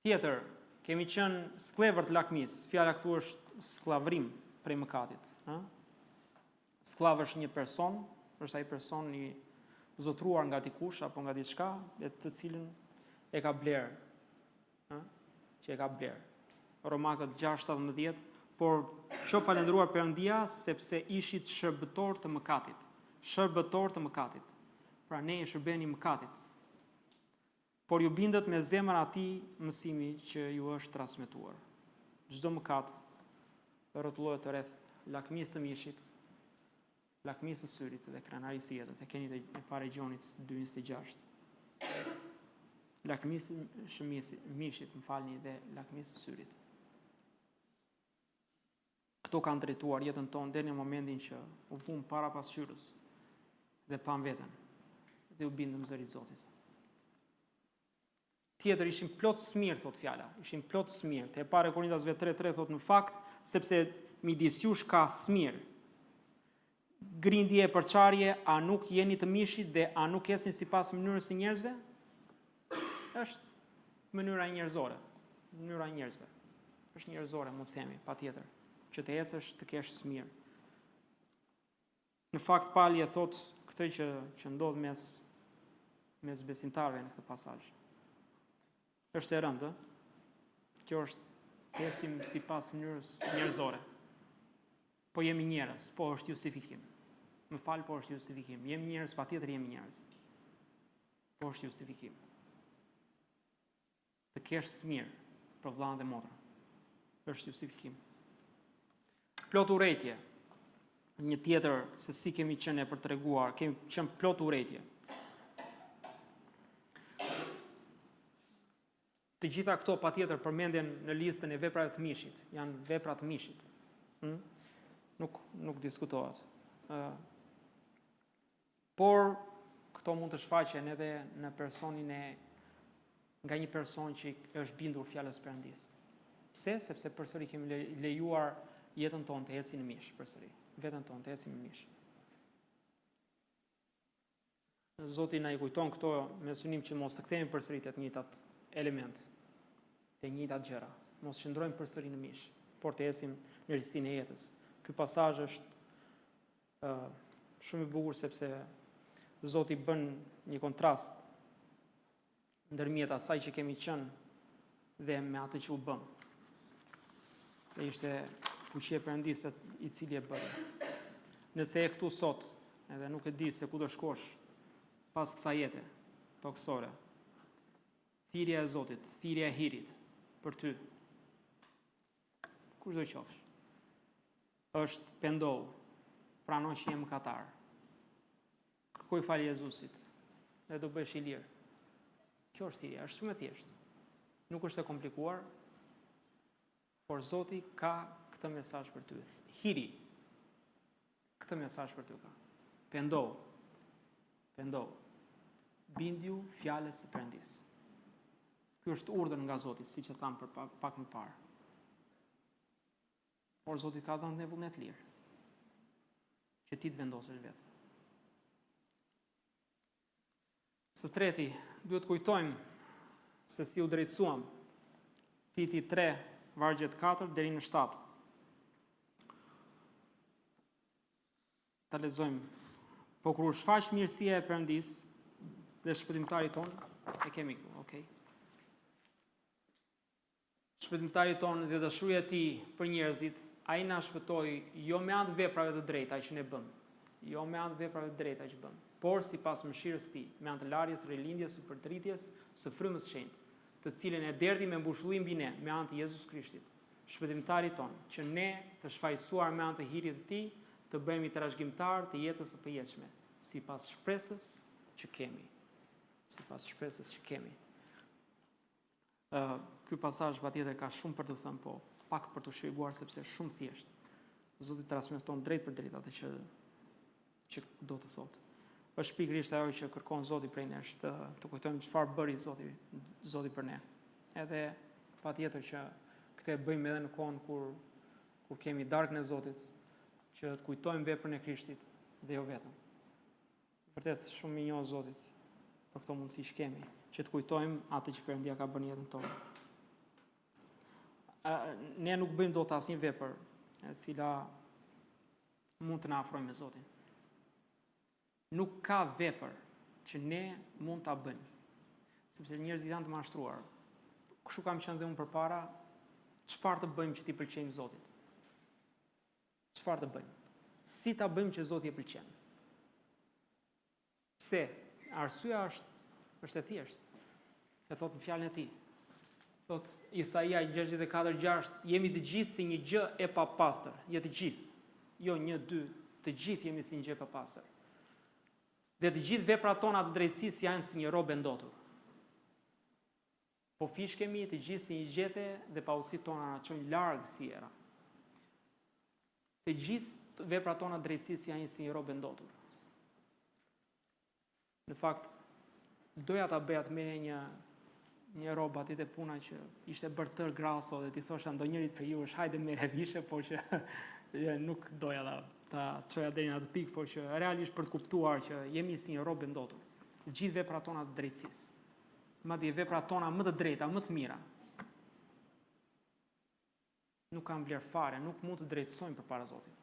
Tjetër, kemi qenë skllëvër të lakmis. Fjala këtu është skllavërim prej mëkatit, Skllav është një person, është ai person i zotruar nga dikush apo nga diçka, të cilën e ka bler, që e ka bler. Romakët 6:17, por që falendruar Perëndia sepse ishit shërbëtor të mëkatit. Shërbëtor të mëkatit. Pra ne i shërbeni mëkatit. Por ju bindet me zemër atij mësimi që ju është transmetuar. Çdo mëkat rrotullohet rreth lakmisë së mishit, lakmisë së syrit dhe krenarisë së jetës. E keni të parë Gjonit 2:26. Lakmisë së mishit, më falni, dhe lakmisë së syrit. Këto kanë drejtuar jetën tonë deri në momentin që u vum para pasqyrës dhe pam veten dhe u bindëm zërit Zotit. Tjetër ishim plot smir, thot fjala. Ishim plot smir. Te para Korintasve 3:3 thot, në fakt, sepse midis jush ka smir. Grindje e përçarje, a nuk jeni të mishit dhe a nuk esin sipas mënyrës së njerëzve? Është mënyra njerëzore. Mënyra e njerëzve. Është njerëzore, mund të themi, patjetër, që të ecësh të kesh smir. Në fakt Pali e thot këtë që ndodh mes besimtarëve në këtë pasazh. Është e rëndë, kjo është të ecim sipas mënyrës njerëzore. Po jemi njerëz, po është justifikim. Më fal, po është justifikim. Jemi njerëz, patjetër jemi njerëz. Po është justifikim. Të kesh smir për vllahën dhe motrën. Është justifikim. Plot urrejtje. Një tjetër se si kemi qenë për treguar, kemi qenë plot urrejtje. Të gjitha këto patjetër përmenden në listën e veprave të mishit, janë vepra të mishit. Nuk diskutohet. Por këto mund të shfaqen edhe në personin nga një person që është bindur fjalës së Perëndis. Pse? Sepse përsëri kemi lejuar jetën tonë të ecë në mish, përsëri. Veten tonë të ecë në mish. Zoti na i kujton këto me synim që mos të kthehemi përsëri të njëjtat element, të njëjtat gjëra. Mos qëndrojmë përsëri në mish, por të ecim në ristësinë e jetës. Ky pasazh është shumë i bukur sepse Zoti bën një kontrast ndërmjet asaj që kemi qenë dhe me atë që u bëm. Dhe ishte fuqia e Perëndisë i cili e bëri. Nëse e këtu sot, edhe nuk e di se ku do shkosh pas kësaj jete toksore, thirrja e Zotit, thirrja e hirit për ty, kush do qofsh, është pendohu, prano që je mëkatar, kërkoj falje Jezusit dhe do bëhesh i lirë. Kjo është thirrja, është shumë e thjeshtë. Nuk është e komplikuar, por Zoti ka këtë mesazh për ty. Hiri, këtë mesazh për ty ka. Pendohu, bindju fjalës së Perëndisë. Ky është urdhër nga Zoti, siç e tham për pak më parë. Por Zoti ka dhënë ne vullnet lirë, që ti të vendosësh vetë. Së treti, duhet kujtojmë se si u drejtësuam. Titi 3, vargjet 4 deri në 7. Ta lexojmë. Po kur u shfaq mirësia e Perëndisë dhe shpëtimtarit tonë, e kemi këtu, okay? Shpëtimtari tonë dhe dashuria e tij për njerëzit, ai na shpëtoi jo me anë të veprave të drejta që ne bëm, jo me anë të veprave të drejta që bëm, por sipas mëshirës së tij, me anë të larjes, rilindjes, së përdritjes, së frymës së shenjtë, të cilën e derdhi me mbushollim mbi ne, me anë të Jezus Krishtit, shpëtimtarit ton, që ne të shfaqsuar me anë të hirit të tij, të bëhemi trashëgimtar të jetës së përjetshme, sipas shpresës që kemi. Sipas shpresës që kemi. Ky pasazh patjetër ka shumë për të thënë, po pak për të shpjeguar sepse është shumë thjesht. Zoti transmeton drejt për drejt atë që do të thotë. Është pikërisht ajo që kërkon Zoti prej nesh, të kujtojmë çfarë bëri Zoti për ne. Edhe patjetër që këtë e bëjmë edhe në kohën kur kemi darkën e Zotit, që të kujtojmë veprën e Krishtit dhe jo vetëm. Vërtet shumë i njoh Zotit për këto mundësi që kemi, që të kujtojmë atë që Perëndia ka bërë në jetën tonë. Ne nuk bëjmë dot asnjë vepër e cila mund të na afrojë me Zotin. Nuk ka vepër që ne mund ta bëjmë, sepse njerëzit janë të mashtruar. Kështu kam qenë dhe unë përpara, çfarë të bëjmë që t'i pëlqejmë Zotit? Çfarë të bëjmë? Si ta bëjmë që Zoti e pëlqen? Pse? Arsyeja është e thjeshtë. E thot në fjalën e tij. Thot Isaia 64:6, jemi të gjithë si një gjë e papastër. Jo të gjithë. Jo 1, 2, të gjithë jemi si një gjë e papastër. Dhe të gjithë veprat tona të drejtësisë janë si një robë ndotur. Po fish kemi të gjithë si një gjete dhe pausitë tona na çojnë larg si era. Të gjithë veprat tona të drejtësisë janë si një robë ndotur. Në fakt, doja ta bëja të merrja një robë aty te puna që ishte bërë tër graso dhe ti thosha ndonjërit për jush, hajde merre vishe, por që nuk doja ta çoja deri në atë pikë, por që realisht për të kuptuar që jemi si një robë ndotur. Të gjithë veprat tona të drejtësisë. Madje veprat tona më të drejta, më të mira, nuk kanë vlerë fare, nuk mund të drejtësojmë përpara Zotit.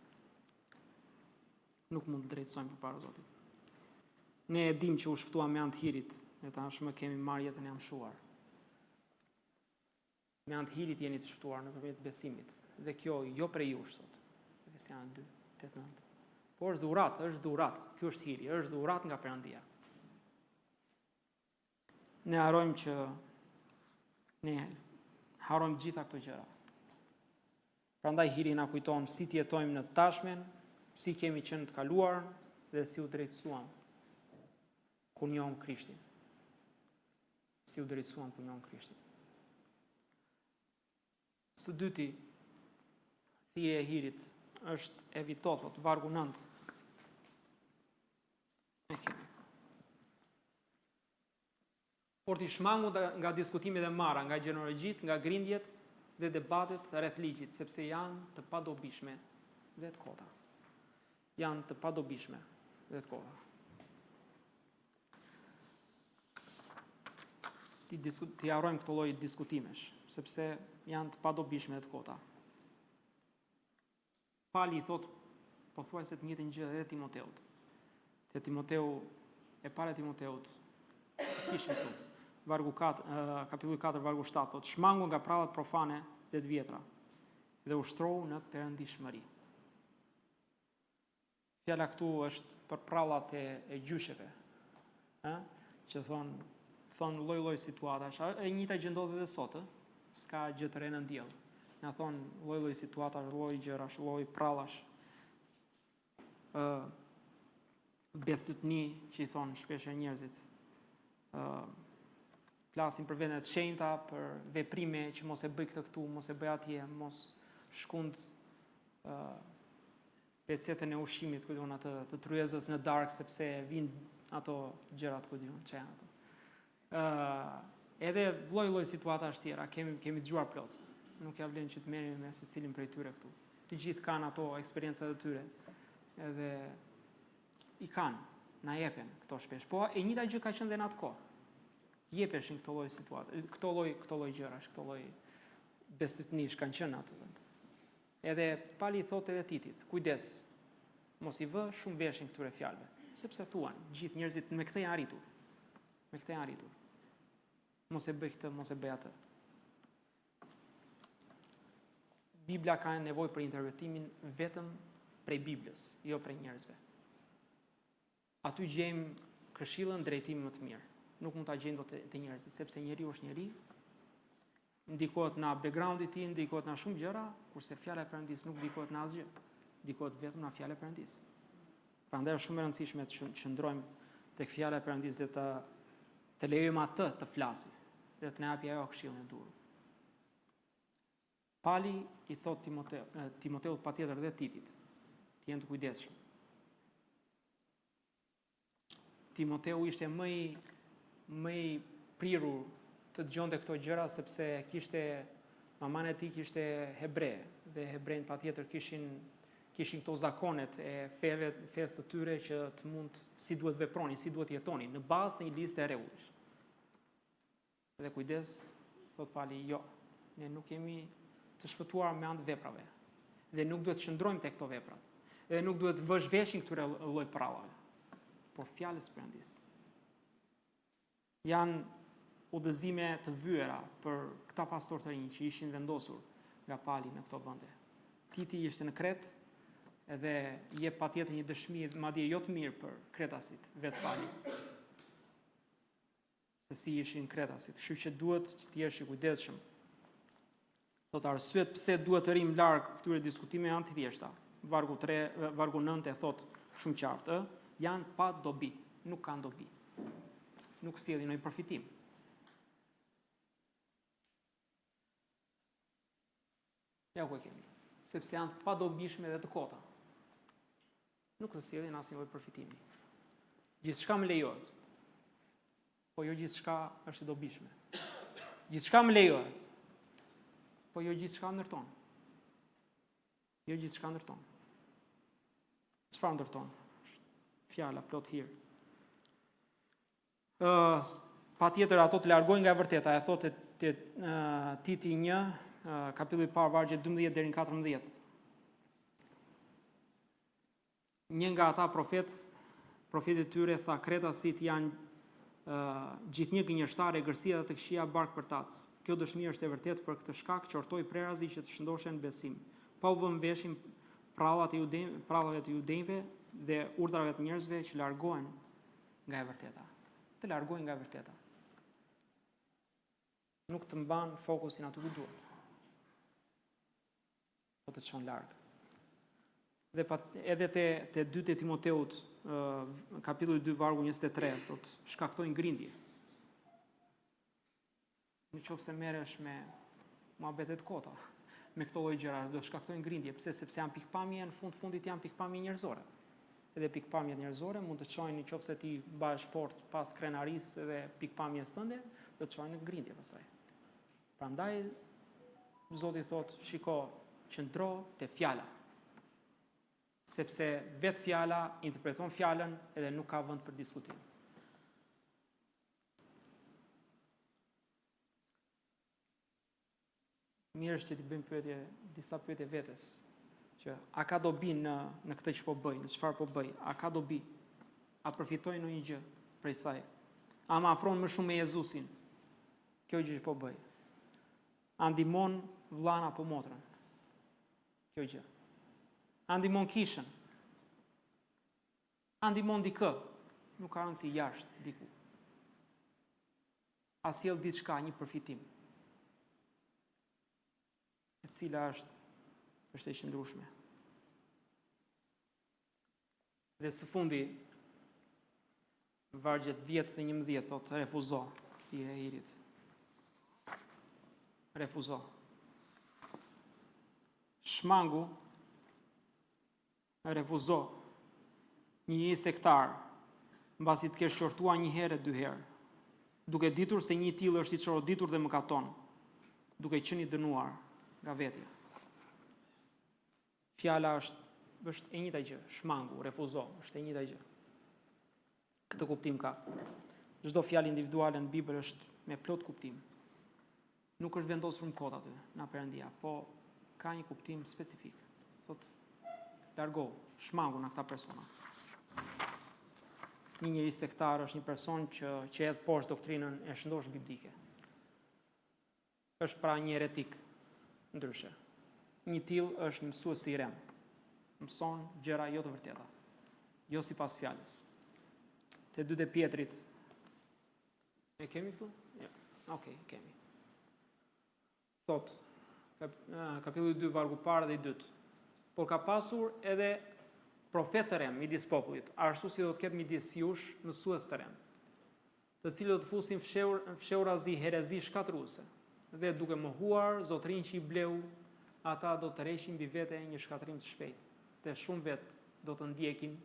Nuk mund të drejtësojmë përpara Zotit. Ne e dim që u shpëtuam me anë të hirit, e tashmë kemi marrë jetën e amshuar. Me anë të hirit jeni të shpëtuar nëpërmjet besimit. Dhe kjo jo prej jush sot. Efesianë 2:8-9. Po është dhuratë. Ky është hiri, është dhuratë nga Perëndia. Ne harrojmë gjitha këto gjëra. Prandaj hiri na kujton si të jetojmë në të tashmen, si kemi qenë të kaluar dhe si u drejtësuam kur njohëm Krishtin. Si u drejtësuam kur njohëm Krishtin. Së dyti, thirrja e hirit është evito, thot vargu 9. Por t'i shmangu nga diskutimet e marra, nga gjenologjit, nga grindjet dhe debatet rreth ligjit, sepse janë të padobishme dhe të kota. Janë të padobishme dhe të kota. T'i harrojmë këto lloj diskutimesh, sepse janë të padobishme dhe të kota. Pali i thot pothuajse të njëjtën gjë edhe Timoteut. Te Timoteu, e para Timoteut, kishim këtu. Kapitulli 4, vargu 7, thot, shmangu nga prallat profane dhe të vjetra, dhe ushtrohu në perëndishmëri. Fjala këtu është për prallat e gjysheve, që thon lloj-lloj situatash. E njëjta gjë ndodh edhe sot, s'ka gjë të re në diell. Na thon lloj-lloj situatash, lloj gjërash, lloj prallash. Bestytni që i thon shpesh njerëzit. Flasin për vende të shenjta, për veprime që mos e bëj këtë këtu, mos e bëj atje, mos shkund pecetën e ushqimit, ku diun atë të tryezës në darkë sepse vijnë ato gjërat ku diun çe ato. Edhe lloj-lloj situatash tjera kemi dëgjuar plot. Nuk ja vlen që të merremi me secilin prej tyre këtu. Të gjithë kanë ato eksperiencat e tyre. Edhe i kanë, na jepen këto shpesh. Po e njëjta gjë ka qenë edhe në atë kohë. Jepeshin këto lloj situata, këto lloj gjërash, këto lloj bestytnish kanë qenë aty vend. Edhe Pali thotë edhe Titit, kujdes, mos i vë shumë veshin këtyre fjalëve, sepse thuan, gjithë njerëzit me këtë janë arritur. Me këtë janë arritur. Mos e bëj këtë, mos e bëj atë. Bibla ka nevojë për interpretimin vetëm prej Biblës, jo prej njerëzve. aty gjejmë këshillën, drejtimin më të mirë. Nuk mund ta gjejmë dot te njerëzit, sepse njeriu është njeri, ndikohet nga backgroundi i tij, ndikohet nga shumë gjëra, kurse fjala e Perëndis nuk ndikohet nga asgjë. Ndikohet vetëm nga fjala e Perëndis. Prandaj është shumë e rëndësishme të qëndrojmë tek fjala e Perëndis dhe të lejojmë atë të flasë dhe të na japë ajo këshillën e durë. Pali i thot Timoteut patjetër dhe Titit, të jenë të kujdesshëm. Timoteu ishte më i prirur të dëgjonte këto gjëra sepse mamane e tij kishte hebre dhe hebrejt patjetër kishin këto zakonet e fesë të tyre që të mund si duhet vepronin, si duhet jetonin në bazë të një liste e rregullish. Dhe kujdes, thot Pali, jo, ne nuk jemi të shpëtuar me anë të veprave dhe nuk duhet të qëndrojmë tek këto vepra. Dhe nuk duhet vësh veshin këtyre lloj prallave, por fjalës së Perëndis. Janë udhëzime të vyera për këta pastor të rinj që ishin vendosur nga Pali në këto vende. Titi ishte në Kret edhe jep patjetër një dëshmi madje jo të mirë për kretasit, vetë Pali. Se si ishin kretasit, kështu që duhet të jesh i kujdesshëm. Thot arsyet pse duhet të rim larg këtyre diskutimeve janë të thjeshta. Vargu 9 e thot shumë qartë, janë pa dobi, nuk kanë dobi. Nuk sjellin ndonjë përfitim. Ja ku e kemi. Sepse janë pa dobishme dhe të kota. Nuk të sjellin asnjë lloj përfitimi. Gjithçka më lejohet. Po jo gjithçka është e dobishme. Gjithçka më lejohet. Po jo gjithçka ndërton. Jo gjithçka ndërton. Çfarë ndërton? Fjala plot hir. Patjetër ato të largojnë nga e vërteta, e thotë Titi 1, kapitulli i parë vargje 12 deri në 14. Një nga ata profetët tyre tha kretasit janë gjithnjë gënjeshtar e gërësia dhe të këshia bark për tac. Kjo dëshmi është e vërtetë për këtë shkak qortoi prerazi që të shëndoshen besim. Pa u vënë veshin prallave të judenjve dhe urdhrave të njerëzve që largohen nga e vërteta. Të largohen nga e vërteta. Nuk të mban fokusin aty ku duhet. Po të çon larg. Dhe edhe te 2 Timoteut, kapitulli 2 vargu 23, thot shkaktojnë grindje. Në qoftë se merresh me muhabetet kota, me këto lloj gjëra, do shkaktojnë grindje. Pse? Sepse janë pikpamje, në fundit janë pikpamje njerëzore. Edhe pikpamjet njerëzore mund të çojnë, nëse ti bash fort pas krenarisë dhe pikpamjes tënde, do të çojnë në grindje pastaj. Prandaj Zoti thotë, shiko, qëndro te fjala. Sepse vetë fjala interpreton fjalën edhe nuk ka vend për diskutim. Mirë është që t'i bëjmë disa pyetje vetes, që a ka dobi në këtë që po bëj, në çfarë po bëj, a ka dobi, a përfitoj në një gjë prej saj, a më afron më shumë me Jezusin, kjo gjë që po bëj, a ndihmon vllana apo motrën, kjo gjë, a ndihmon kishën, a ndihmon dikë, nuk ka rëndësi jashtë diku, a sjell diçka, një përfitim, e cila është e qëndrueshme. Dhe së fundi, vargjet 10 dhe 11, thot, refuzo, i e irit. Refuzo. Shmangu, refuzo, një sektar, mbasi të kesh qortuar një herë, 2 herë, duke ditur se një tillë është i çoroditur dhe mëkaton, duke qenë i dënuar nga vetja. Fjala është e njëjta gjë, shmangu, refuzo, është e njëjta gjë. Këtë kuptim ka. Çdo fjalë individuale në Bibël është me plot kuptim. Nuk është vendosur në kod aty, nga Perëndia, po ka një kuptim specifik. Thot, largo, shmangu nga këta persona. Një njeri sektar është një person që edh poshtë doktrinën e shëndosh biblike. Është pra një heretik, ndryshe. Një tillë është mësues i rem. Mëson gjëra jo të vërteta. Jo sipas fjalës. te 2 Pjetrit. E kemi këtu? Ja. Okej, kemi. Thot, kapitulli 2, vargu parë dhe i dytë. Por ka pasur edhe profet të rem midis popullit, ashtu si do të ketë midis jush mësues të rem, të cilët do të fusin fshehurazi herezi shkatruese, dhe duke mohuar zotërinë që i bleu, ata do të rreshin mbi vete një shkatrim të shpejtë, dhe shumë vetë do të ndjekin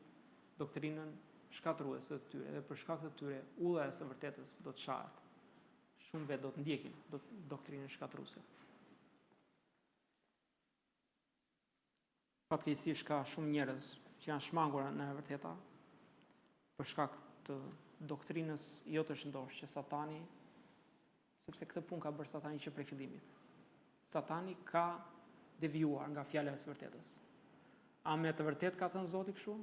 doktrinën shkatruese të tyre, dhe për shkak të tyre ulla e së vërtetës do të shahet. Shumë vetë do të ndjekin doktrinën shkatruese. Fatkeqësisht ka shumë njerëz që janë shmangur në e vërteta për shkak të doktrinës jo të shëndosh që Satani, sepse këtë punë ka bërë Satani që prej fillimit. Satani ka devijuar nga fjala e së vërtetës. A me të vërtet ka thënë Zoti kështu?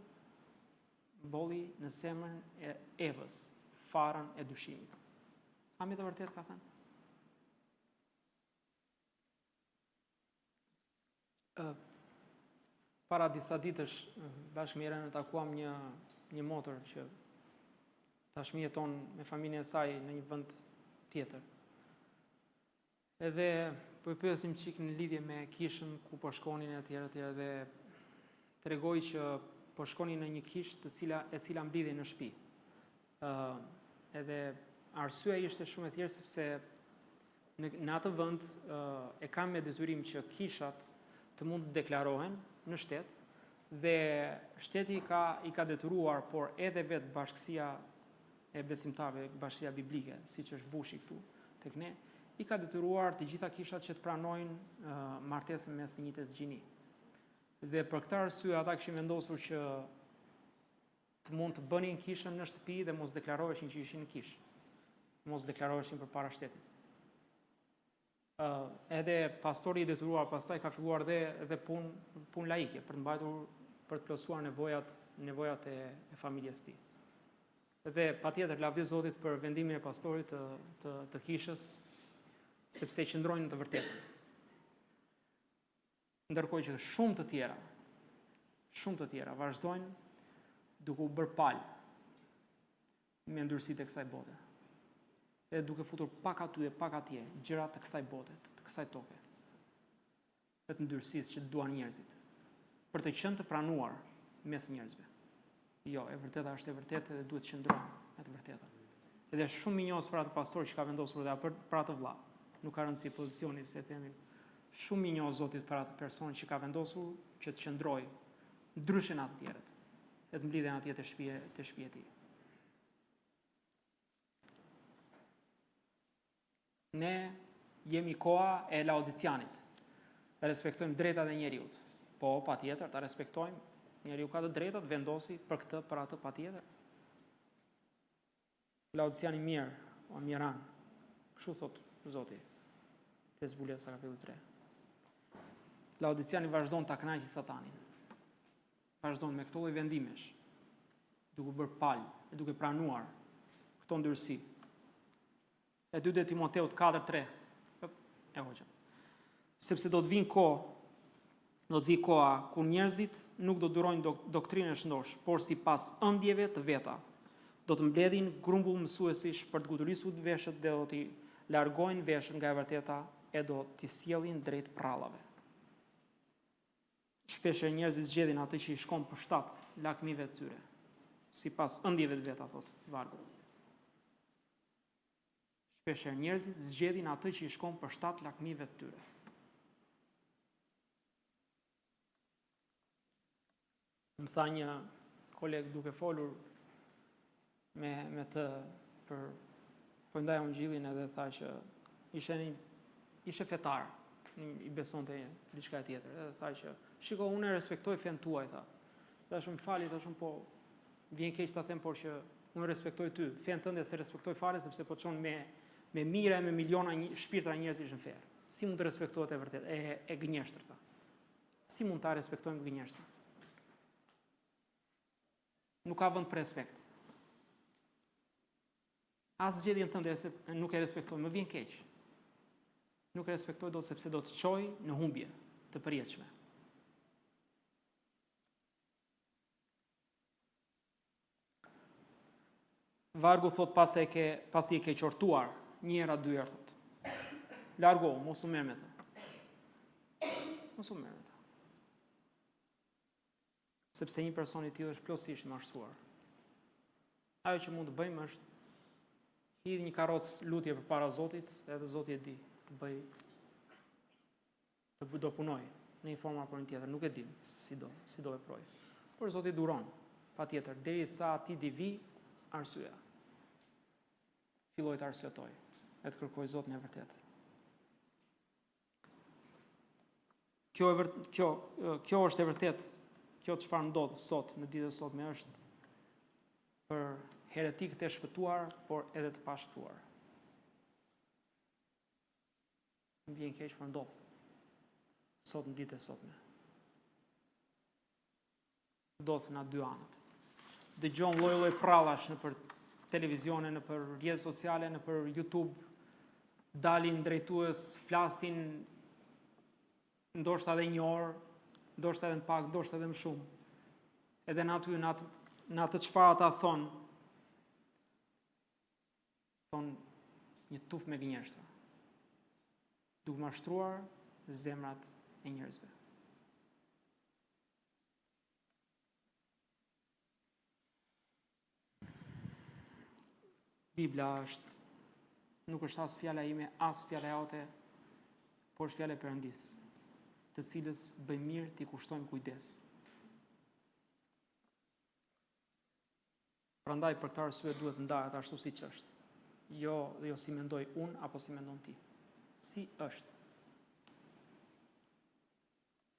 Bolli në zemrën e Evës farën e dyshimit. A me të vërtet ka thënë? Para disa ditësh bashkë me Irene takuam një motër që tashmë jeton me familjen e saj në një vend tjetër. Edhe po e pyesim çik në lidhje me kishën ku po shkonin e tjerë dhe tregoi që po shkonin në një kishë e cila mblidhej në shtëpi. Edhe arsyeja ishte shumë e thjeshtë sepse në atë vend e kanë me detyrim që kishat të mund të deklarohen në shtet, dhe shteti i ka detyruar, por edhe vetë bashkësia e besimtarëve, bashkësia biblike, siç është Vushi këtu tek ne, i ka detyruar të gjitha kishat që të pranojnë martesën mes të njëjtës gjini. Dhe për këtë arsye ata kishin vendosur që të mund të bënin kishën në shtëpi dhe mos deklaroheshin që ishin në kishë. Mos deklaroheshin përpara shtetit. Edhe pastori i detyruar pastaj ka filluar dhe punë laike për të plotësuar nevojat e familjes tij. Dhe patjetër lavdi Zotit për vendimin e pastorit të kishës, sepse qëndrojnë në të vërtetën. Ndërkohë që shumë të tjera vazhdojnë duke u bërë palë me ndyrësitë e kësaj bote. Dhe duke futur pak aty e pak atje, gjëra të kësaj bote, të kësaj toke, dhe të ndyrësisë që duan njerëzit, për të qenë të pranuar mes njerëzve. Jo, e vërteta është e vërtetë dhe duhet të qëndrojmë me të vërtetën. Edhe shumë minjos për atë pastor që ka vendosur dhe për atë vëlla, nuk ka rëndësi pozicioni, se themi, shumë minjos Zotit për atë person që ka vendosur që të qëndrojë ndryshe në atë tjerët, dhe të mblidhen atje të shtëpia e tij. Ne jemi koha e Laodicianit. Të respektojmë drejtat e njeriut. Po, patjetër, ta respektojmë. Njeriu ka të drejtat, vendosi për këtë, për atë, patjetër. Laodiciani mirë, o miran. Kështu thot Zoti. Te zbulesa kapitulli 3. Laodiciani vazhdon ta kënaqë Satanin. Vazhdon me këto lloj vendimesh, duke bërë palë, duke pranuar këto ndyrësi. E 2 Timoteut 4:3. E hoqëm. Sepse do të vi koha ku njerëzit nuk do durojnë doktrinën e shëndosh, por sipas ëndjeve të veta, do të mbledhin grumbull mësuesish për të guturisur veshët dhe do t'i largojnë veshët nga e vërteta e do t'i sjellin drejt prallave. Shpesh njerëzit zgjedhin atë që i shkon përshtat lakmive të tyre, sipas ëndjeve të veta, thot vargu. Shpesh njerëzit zgjedhin atë që i shkon përshtat lakmive të tyre. Më tha një koleg duke folur me të po ndaj ungjillin, edhe tha që ishte fetar, i besonte diçka tjetër, edhe tha që shiko, unë respektoj fen tuaj, tha. Tashun fali, tashun po vjen keq ta them, por që unë respektoj ty, fen tënde se respektoj fare sepse po çon me mira e me miliona shpirtra njerëzish në fe. Si mund të respektohet e vërtet e gënjeshtër, tha. Si mund ta respektojmë gënjeshtër? Nuk ka vend për respekt. As zgjedhjen tënde nuk e respektoj, më vjen keq. Nuk e respektoj dot sepse do të çoj në humbje të përjetshme. Vargu thot pasi e ke qortuar, një herë, dy herë thot. Largo, mos u merr me ta. Mos u merr me ta. Sepse një person i tillë është plotësisht i mashtruar. Ajo që mund të bëjmë është hidh një karrocë lutje përpara Zotit, edhe Zoti e di të do punoj në një formë apo në tjetër, nuk e di si do veproj. Por Zoti duron, patjetër, derisa ti di vi arsyeja. Filloj të arsyetoj, e të kërkoj Zotin e vërtet. Kjo është e vërtet, kjo çfarë ndodh sot në ditën e sotme është për heretikët e shpëtuar, por edhe të pashtuar. Më vjen keq për ndodh sot në ditën e sotme. Ndodh nga dy anët. Dëgjon lloj-lloj prallash në për televizione, në për rrjetet sociale, në për YouTube, dalin drejtues, flasin ndoshta edhe një orë, ndoshta edhe më pak, ndoshta edhe më shumë. Edhe në aty në atë çfarë ata thonë një tuf me gënjeshtra, duke mashtruar zemrat e njerëzve. Bibla nuk është as fjala ime, as fjala jote, por është fjala e Perëndis, të cilës bëjmë mirë t'i kushtojmë kujdes. Prandaj për këtë arsye duhet ndahet ashtu siç është. Jo si mendoj unë apo si mendon ti. Si është.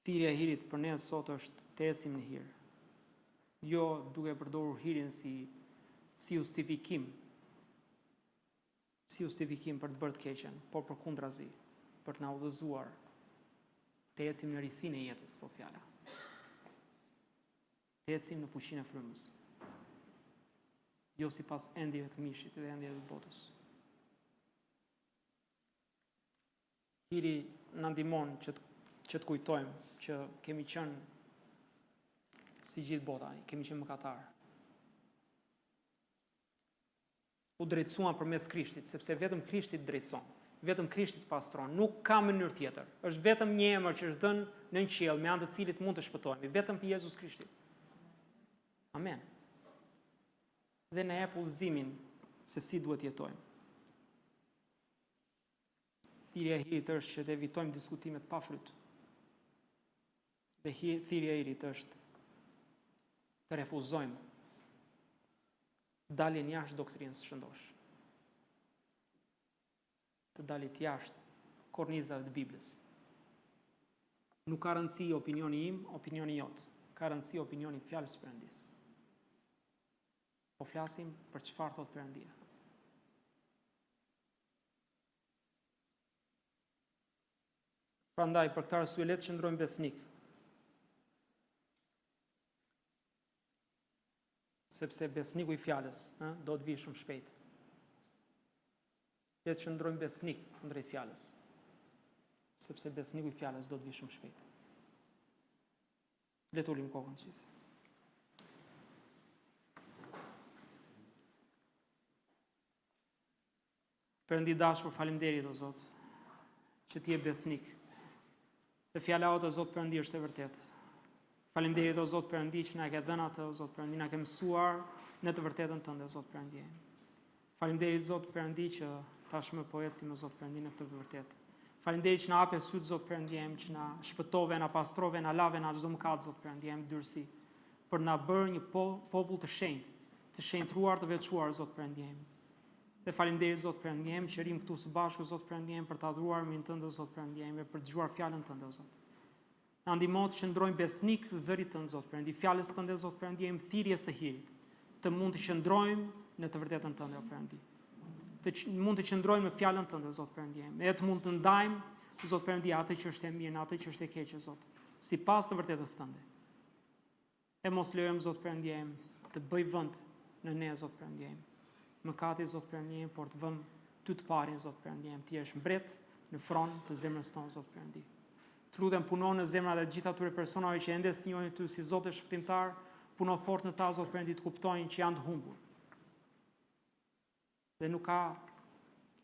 Thirrja e hirit për ne sot është të ecim në hir. Jo duke përdorur hirin si justifikim. Si justifikim për të bërë të keqen, por përkundrazi, për të na udhëzuar të ecim në risinë e jetës, thot fjala. Të ecim në fuqinë e frymës. Jo sipas endjeve të mishit dhe endjeve të botës. Hiri na ndihmon që të kujtojmë që kemi qenë si gjithë bota, kemi qenë mëkatar. U drejtësuan përmes Krishtit, sepse vetëm Krishti drejtëson, vetëm Krishti pastron, nuk ka mënyrë tjetër. Është vetëm një emër që është dhënë në qiell me anë të cilit mund të shpëtohemi, vetëm për Jezus Krishtin. Amen. Dhe na jep udhëzimin se si duhet jetojmë. Thirrja e hirit është që të evitojmë diskutimet pa fryt. Dhe thirrja e hirit është të refuzojmë daljen jashtë doktrinës së shëndosh. Të dalit jashtë kornizave të Biblës. Nuk ka rëndësi opinioni im, opinioni jot. Ka rëndësi opinioni i fjalës së Perëndis. Po flasim për çfarë thot Perëndia. Prandaj për këtë arsye le të qëndrojmë besnik. Sepse besniku i fjalës, do të vijë shumë shpejt. Le të qëndrojmë besnik kundrejt fjalës. Sepse besniku i fjalës do të vijë shumë shpejt. Le të ulim kokën të gjithë. Perëndi dashur, faleminderit o Zot, që ti je besnik. Dhe fjala jote o Zot Perëndi është e vërtetë. Faleminderit o Zot Perëndi që na ke dhënë atë o Zot Perëndi, na ke mësuar në të vërtetën tënde o Zot Perëndi. Faleminderit Zot Perëndi që tashmë po ecim o Zot Perëndi në këtë të vërtetë. Faleminderit që na hape syt Zot Perëndi, që na shpëtove, na pastrove, na lave na çdo mëkat Zot Perëndi, dyrsi për na bërë një popull të shenjtruar, të veçuar Zot Perëndi. Dhe faleminderit Zot Perëndi që rim këtu së bashku Zot Perëndi për ta adhuruar emrin tënd Zot Perëndi, për të dëgjuar fjalën tënde o Zot. Na ndihmo të qëndrojmë besnik të zërit tënd Zot Perëndi, fjalës tënde Zot Perëndi, thirrjes së hirit, të mund të qëndrojmë në të vërtetën tënde o Perëndi. Mund të qëndrojmë në fjalën tënde Zot Perëndi, e të mund të ndajmë Zot Perëndi atë që është e mirë, atë që është e keqe Zot, sipas të vërtetës tënde. E mos lejojmë Zot Perëndi të bëj vend në ne Zot Perëndi. Mëkati Zot Perëndi, por të vëmë ty të parin Zot Perëndi, ti je mbret në fron të zemrës tonë Zot Perëndi. Të lutem punon në zemrat e gjithë atyre personave që ende sinjojnë ty si Zot e shpëtimtar, puno fort në ta Zot Perëndi të kuptojnë që janë të humbur. dhe nuk ka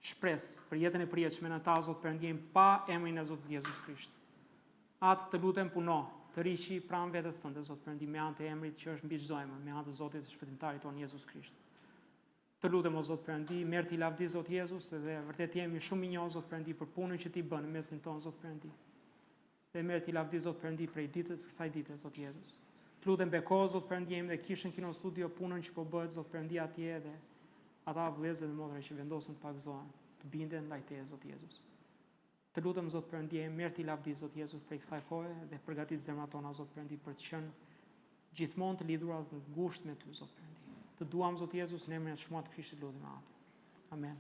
shpresë për jetën e përjetshme në ta, Zot Perëndi, pa emrin e Zotit Jezus Krisht. Atë të lutem puno, të rishi pranë vetes tënde, Zot Perëndi, me anë të emrit që është mbi çdo emër, me anë të Zotit të shpëtimtarit tonë Jezus Krisht. Të lutem o Zot Perëndi, merr ti lavdi Zot Jezus, dhe vërtet jemi shumë i njohur Zot Perëndi për punën që ti bën në mesin tonë Zot Perëndi. Dhe merr ti lavdi Zot Perëndi prej ditës kësaj dite Zot Jezus. Të lutem beko Zot Perëndi, jemi dhe kishën Kino Studio punën që po bëhet Zot Perëndi atje, dhe ata vëllezër dhe motra që vendosen të pagëzohen, të binden ndaj teje Zot Jezus. Të lutem Zot Perëndi, merr ti lavdi Zot Jezus prej kësaj kohe dhe përgatit zemrat tona Zot Perëndi për të qenë gjithmonë të lidhura dhe të ngushtë me ty Zot Perëndi. Të duam Zot Jezus në emrin e çmuar të Krishtit lutem atë. Amen.